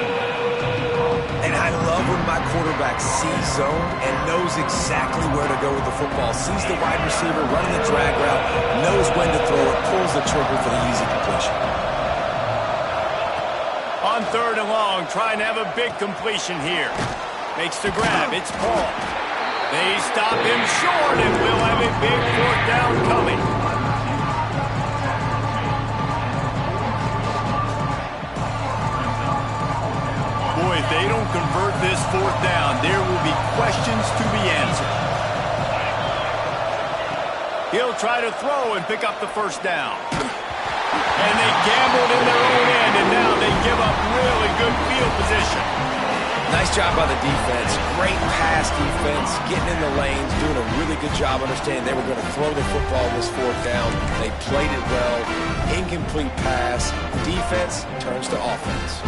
And I love when my quarterback sees zone and knows exactly where to go with the football. Sees the wide receiver running the drag route, knows when to throw it, pulls the trigger for the easy completion. On 3rd and long, trying to have a big completion here. Makes the grab. It's Paul. They stop him short, and we'll have a big 4th down coming. Boy, if they don't convert this 4th down, there will be questions to be answered. He'll try to throw and pick up the 1st down. And they gambled in their own end, and now they give up really good field position. Nice job by the defense. Great pass defense, getting in the lanes, doing a really good job understanding they were going to throw the football this 4th down. They played it well. Incomplete pass. Defense turns to offense.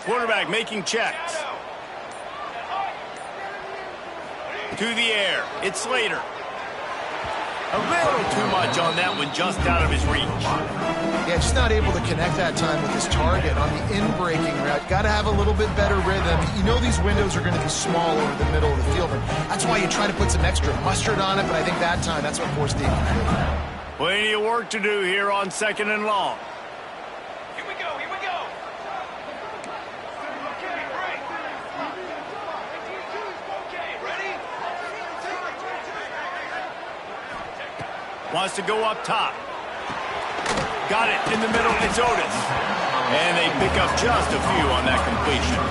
Quarterback making checks. To the air. It's Slater. A little too much on that one, just out of his reach. Yeah, just not able to connect that time with his target on the in-breaking route. Got to have a little bit better rhythm. You know these windows are going to be small over the middle of the field, and that's why you try to put some extra mustard on it, but I think that time, that's what forced the incomplete. Plenty of work to do here on 2nd and long. Here we go, here we go. Okay, break. Okay, ready? Wants to go up top. Got it in the middle. It's Otis. And they pick up just a few on that completion.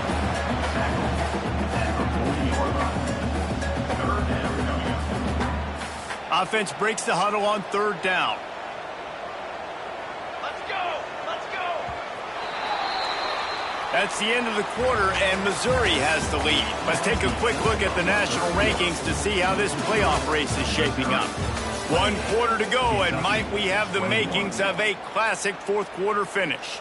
Offense breaks the huddle on 3rd down. Let's go, let's go. That's the end of the quarter, and Missouri has the lead. Let's take a quick look at the national rankings to see how this playoff race is shaping up. 1 quarter to go, and might we have the makings of a classic fourth quarter finish.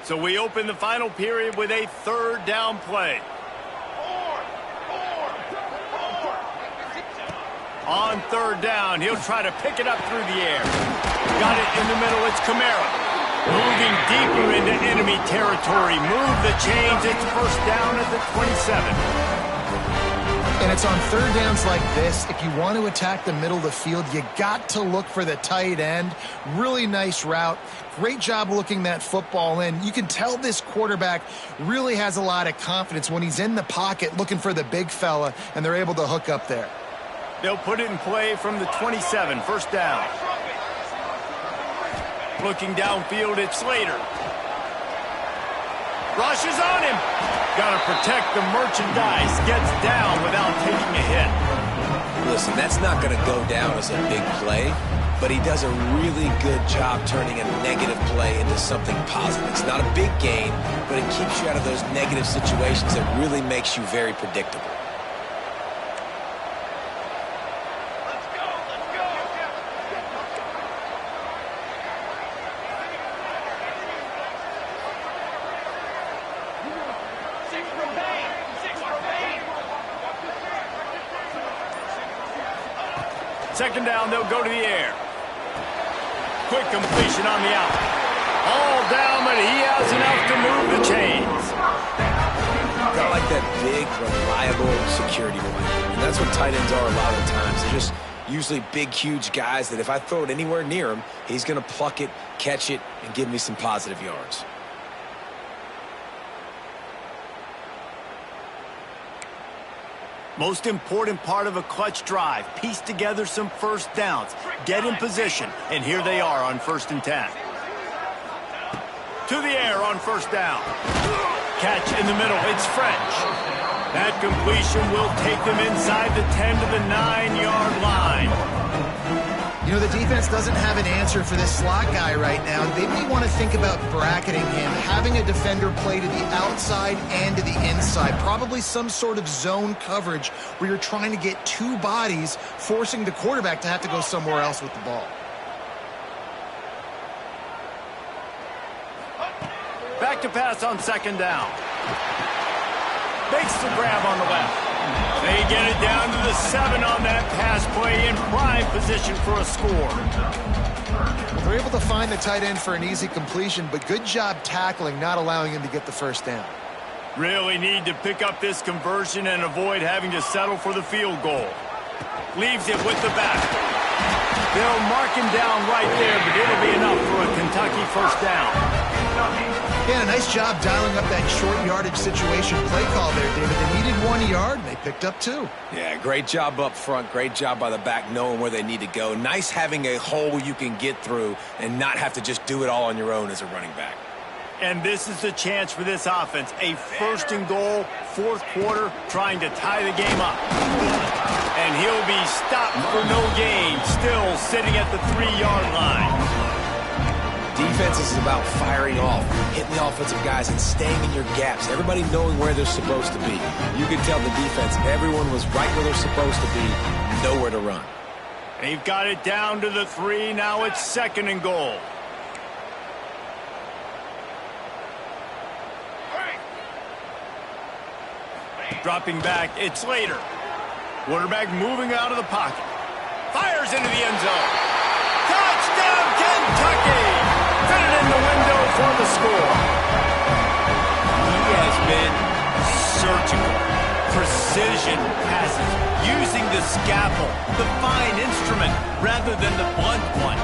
So we open the final period with a third down play. On third down, he'll try to pick it up through the air. Got it in the middle, it's Kamara. Moving deeper into enemy territory. Move the chains, it's first down at the 27. And it's on third downs like this, if you want to attack the middle of the field, you got to look for the tight end. Really nice route. Great job looking that football in. You can tell this quarterback really has a lot of confidence when he's in the pocket looking for the big fella, and they're able to hook up there. They'll put it in play from the 27, first down. Looking downfield, it's Slater. Rushes on him. Got to protect the merchandise. Gets down without taking a hit. Listen, that's not going to go down as a big play, but he does a really good job turning a negative play into something positive. It's not a big gain, but it keeps you out of those negative situations that really makes you very predictable. Second down, they'll go to the air. Quick completion on the out. All down, but he has enough to move the chains. I like that big, reliable security line. And that's what tight ends are a lot of the times. They're just usually big, huge guys that if I throw it anywhere near him, he's going to pluck it, catch it, and give me some positive yards. Most important part of a clutch drive, piece together some first downs, get in position, and here they are on 1st and 10. To the air on first down. Catch in the middle, it's French. That completion will take them inside the 10 to the 9-yard line. You know, the defense doesn't have an answer for this slot guy right now. They may want to think about bracketing him, having a defender play to the outside and to the inside. Probably some sort of zone coverage where you're trying to get two bodies, forcing the quarterback to have to go somewhere else with the ball. Back to pass on second down. Makes the grab on the left. They get it down to the 7 on that pass play in prime position for a score. They're able to find the tight end for an easy completion, but good job tackling, not allowing him to get the first down. Really need to pick up this conversion and avoid having to settle for the field goal. Leaves it with the back. They'll mark him down right there, but it'll be enough for a Kentucky first down. Yeah, a nice job dialing up that short yardage situation play call there, David. They needed 1 yard, and they picked up 2. Yeah, great job up front. Great job by the back knowing where they need to go. Nice having a hole you can get through and not have to just do it all on your own as a running back. And this is the chance for this offense. A 1st and goal, 4th quarter, trying to tie the game up. And he'll be stopped for no gain, still sitting at the 3-yard line. Defense is about firing off, hitting the offensive guys, and staying in your gaps. Everybody knowing where they're supposed to be. You can tell the defense, everyone was right where they're supposed to be, nowhere to run. They've got it down to the 3. Now it's 2nd and goal. Dropping back, it's Slater. Quarterback moving out of the pocket. Fires into the end zone. Touchdown, Kentucky! Fitted in the window for the score. He has been surgical. Precision passes. Using the scalpel, the fine instrument, rather than the blunt one.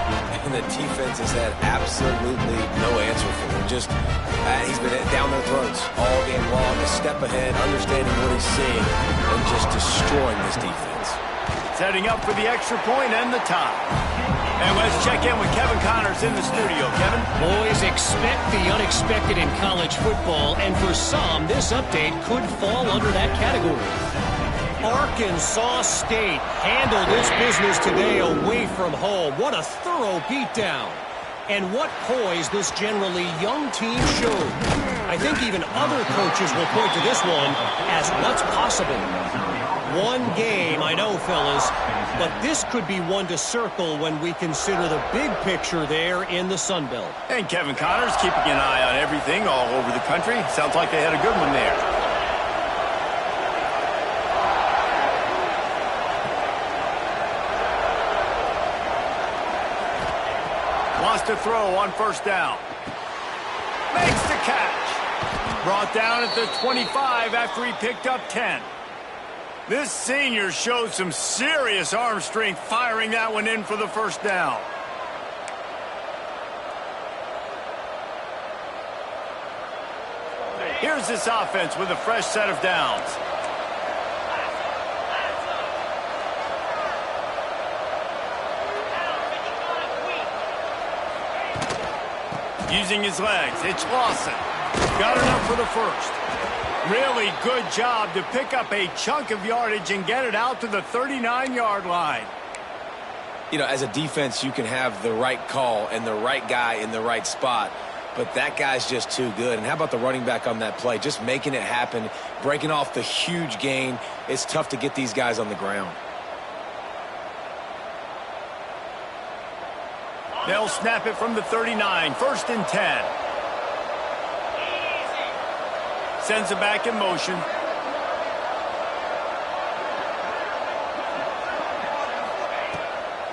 And the defense has had absolutely no answer for him. Just, he's been down their throats all game long, a step ahead, understanding what he's seeing, and just destroying this defense. Setting up for the extra point and the tie. And let's check in with Kevin Connors in the studio. Kevin? Boys, expect the unexpected in college football, and for some, this update could fall under that category. Arkansas State handled its business today away from home. What a thorough beatdown. And what poise this generally young team showed. I think even other coaches will point to this one as what's possible. One game, I know, fellas, but this could be one to circle when we consider the big picture there in the Sun Belt. And Kevin Connors keeping an eye on everything all over the country. Sounds like they had a good one there. Wants to throw on first down. Makes the catch. Brought down at the 25 after he picked up 10. This senior showed some serious arm strength firing that one in for the first down. Here's this offense with a fresh set of downs. Using his legs, it's Lawson. Got enough for the first. Really good job to pick up a chunk of yardage and get it out to the 39-yard line. You know, as a defense, you can have the right call and the right guy in the right spot, but that guy's just too good. And how about the running back on that play? Just making it happen, breaking off the huge gain. It's tough to get these guys on the ground. They'll snap it from the 39, 1st and 10. Sends it back in motion.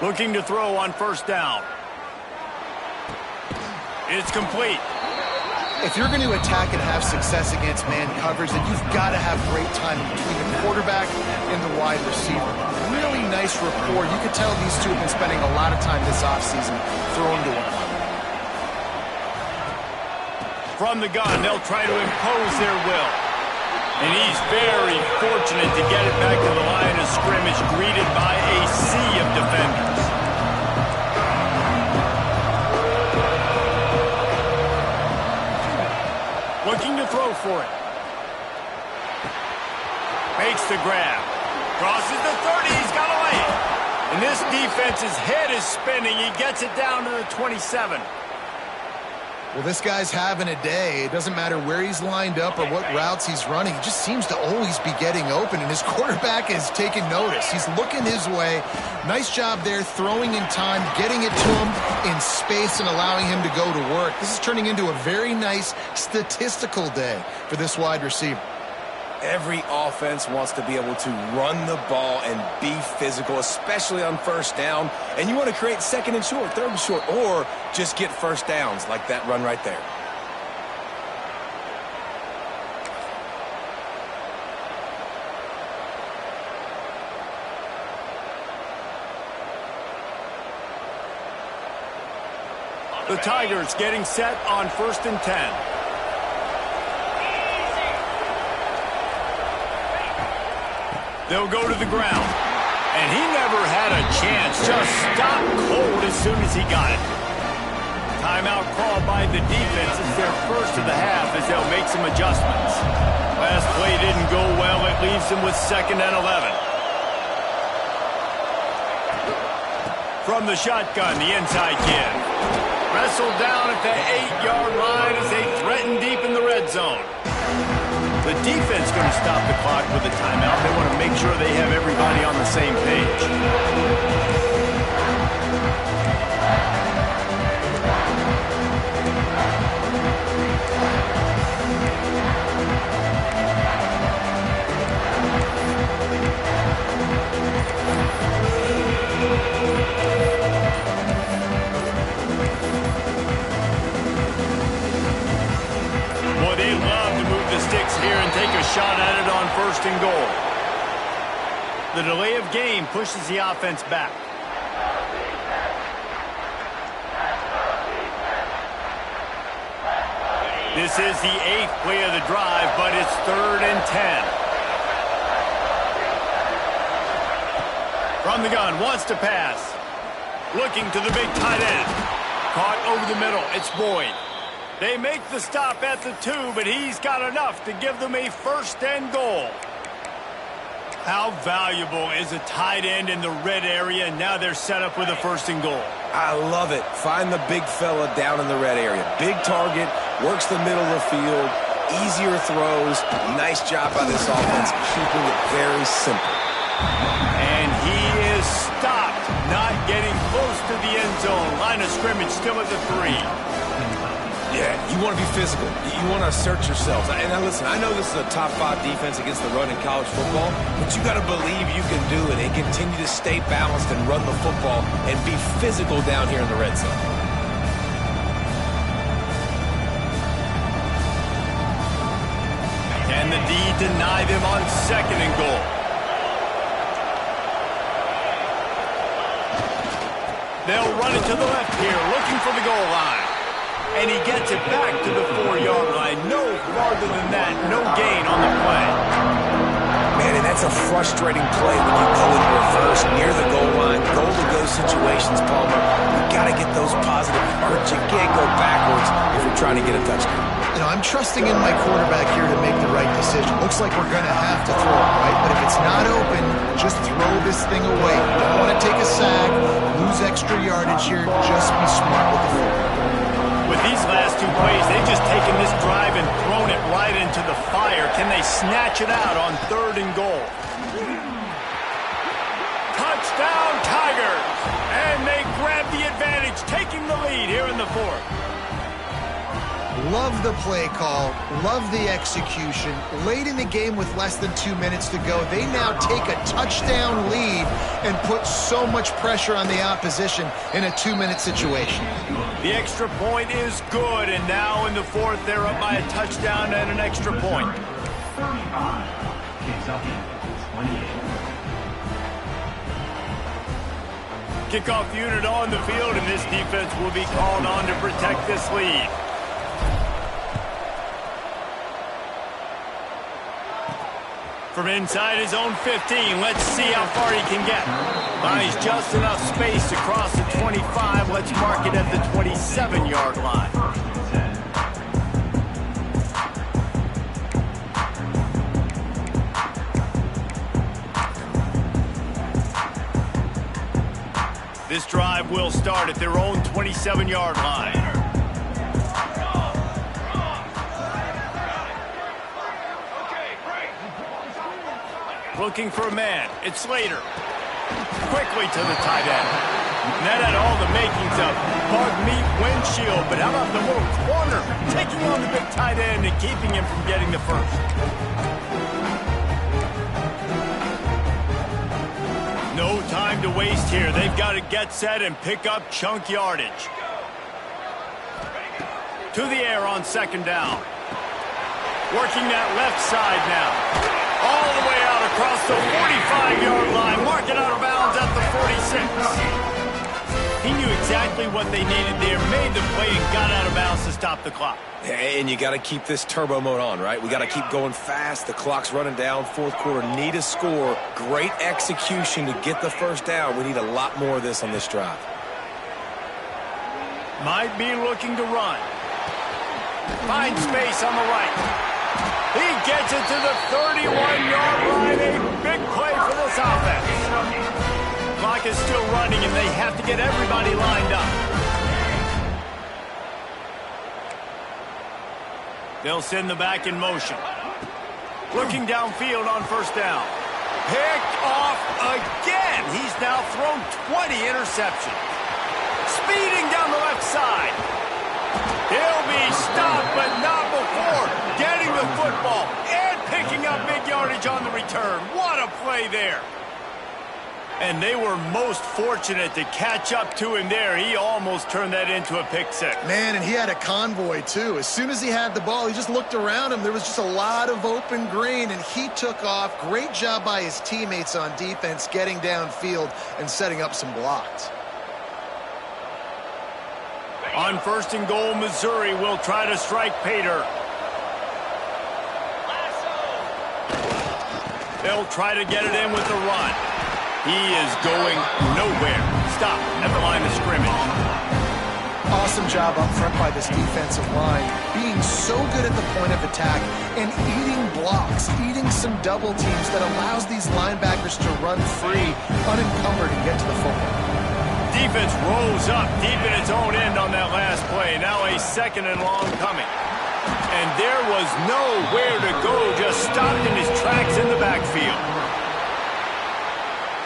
Looking to throw on first down. It's complete. If you're going to attack and have success against man coverage, then you've got to have great timing between the quarterback and the wide receiver. Really nice rapport. You can tell these two have been spending a lot of time this offseason throwing to one another. From the gun, they'll try to impose their will. And he's very fortunate to get it back to the line of scrimmage, greeted by a sea of defenders. Looking to throw for it. Makes the grab. Crosses the 30. He's got a lane. And this defense's head is spinning. He gets it down to the 27. Well, this guy's having a day. It doesn't matter where he's lined up or what routes he's running. He just seems to always be getting open, and his quarterback is taking notice. He's looking his way. Nice job there, throwing in time, getting it to him in space and allowing him to go to work. This is turning into a very nice statistical day for this wide receiver. Every offense wants to be able to run the ball and be physical, especially on first down. And you want to create 2nd and short, 3rd and short, or just get first downs like that run right there. The Tigers getting set on 1st and 10. They'll go to the ground. And he never had a chance. Just stopped cold as soon as he got it. Timeout called by the defense. It's their first of the half as they'll make some adjustments. Last play didn't go well. It leaves them with 2nd and 11. From the shotgun, the inside give. Wrestled down at the 8-yard line as they threaten deep in the red zone. The defense going to stop the clock with a timeout. They want to make sure they have everybody on the same page. Boy, they love to move the sticks here and take a shot at it on 1st and goal. The delay of game pushes the offense back. This is the 8th play of the drive, but it's 3rd and 10. From the gun, wants to pass. Looking to the big tight end. Caught over the middle. It's Boyd. They make the stop at the 2, but he's got enough to give them a 1st and goal. How valuable is a tight end in the red area? Now they're set up with a 1st and goal. I love it. Find the big fella down in the red area. Big target, works the middle of the field, easier throws. Nice job by this offense, keeping it very simple. And he is stopped, not getting close to the end zone. Line of scrimmage still at the 3. Yeah, you want to be physical. You want to assert yourselves. And now listen, I know this is a top 5 defense against the run in college football, but you got to believe you can do it and continue to stay balanced and run the football and be physical down here in the red zone. And the D deny them on 2nd and goal. They'll run it to the left here, looking for the goal line. And he gets it back to the 4-yard line. No farther than that. No gain on the play. Man, and that's a frustrating play when you go in reverse near the goal line. Goal-to-go situations, Palmer. You got to get those positive yards. You can't go backwards if you're trying to get a touchdown. You know, I'm trusting in my quarterback here to make the right decision. Looks like we're going to have to throw it, right? But if it's not open, just throw this thing away. You don't want to take a sack, lose extra yardage here. Just be smart with the football. With these last 2 plays, they've just taken this drive and thrown it right into the fire. Can they snatch it out on 3rd and goal? Touchdown, Tigers! And they grab the advantage, taking the lead here in the 4th. Love the play call, love the execution. Late in the game with less than 2 minutes to go, they now take a touchdown lead and put so much pressure on the opposition in a 2-minute situation. The extra point is good, and now in the 4th, they're up by a touchdown and an extra point. 35. Kentucky 28. Kickoff unit on the field, and this defense will be called on to protect this lead. From inside his own 15, let's see how far he can get. Buys just enough space to cross the 25. Let's mark it at the 27-yard line. This drive will start at their own 27-yard line. Looking for a man. It's Slater. Quickly to the tight end. And that had all the makings of bug meat windshield, but how about the little corner taking on the big tight end and keeping him from getting the first? No time to waste here. They've got to get set and pick up chunk yardage. To the air on 2nd down. Working that left side now. All the way out across the 45-yard line. Mark it out of bounds at the 46. He knew exactly what they needed there, made the play, and got out of bounds to stop the clock. And you got to keep this turbo mode on, right? We got to keep going fast. The clock's running down. 4th quarter, need a score. Great execution to get the 1st down. We need a lot more of this on this drive. Might be looking to run. Finds space on the right. He gets it to the 31-yard line. A big play for this offense. Clock is still running, and they have to get everybody lined up. They'll send the back in motion. Looking downfield on 1st down. Picked off again. He's now thrown 20 interceptions. Speeding down the left side. He'll be stopped, but not before getting the football and picking up big yardage on the return. What a play there. And they were most fortunate to catch up to him there. He almost turned that into a pick six. Man, and he had a convoy, too. As soon as he had the ball, he just looked around him. There was just a lot of open green, and he took off. Great job by his teammates on defense getting downfield and setting up some blocks. On 1st and goal, Missouri will try to strike Pater. They'll try to get it in with the run. He is going nowhere. Stop at the line of scrimmage. awesome job up front by this defensive line, being so good at the point of attack and eating blocks, eating some double teams that allows these linebackers to run free, unencumbered, and get to the football. Defense rolls up deep in its own end on that last play. Now a second and long coming. And there was nowhere to go, just stopped in his tracks in the backfield.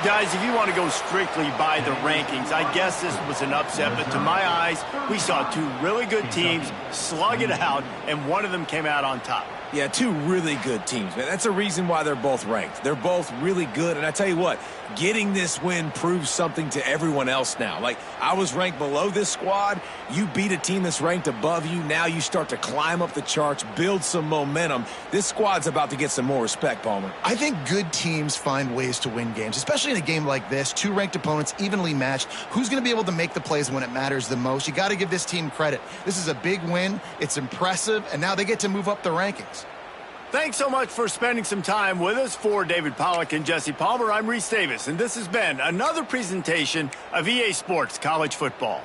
Guys, if you want to go strictly by the rankings, I guess this was an upset, but to my eyes, we saw two really good teams slug it out, and one of them came out on top. Yeah, two really good teams, man. That's a reason why they're both ranked. They're both really good, and I tell you what, getting this win proves something to everyone else now. Like, I was ranked below this squad. You beat a team that's ranked above you. Now you start to climb up the charts, build some momentum. This squad's about to get some more respect, Palmer. I think good teams find ways to win games, especially in a game like this. Two ranked opponents, evenly matched. Who's going to be able to make the plays when it matters the most? You got to give this team credit. This is a big win. It's impressive, and now they get to move up the rankings. Thanks so much for spending some time with us. For David Pollack and Jesse Palmer, I'm Reese Davis, and this has been another presentation of EA Sports College Football.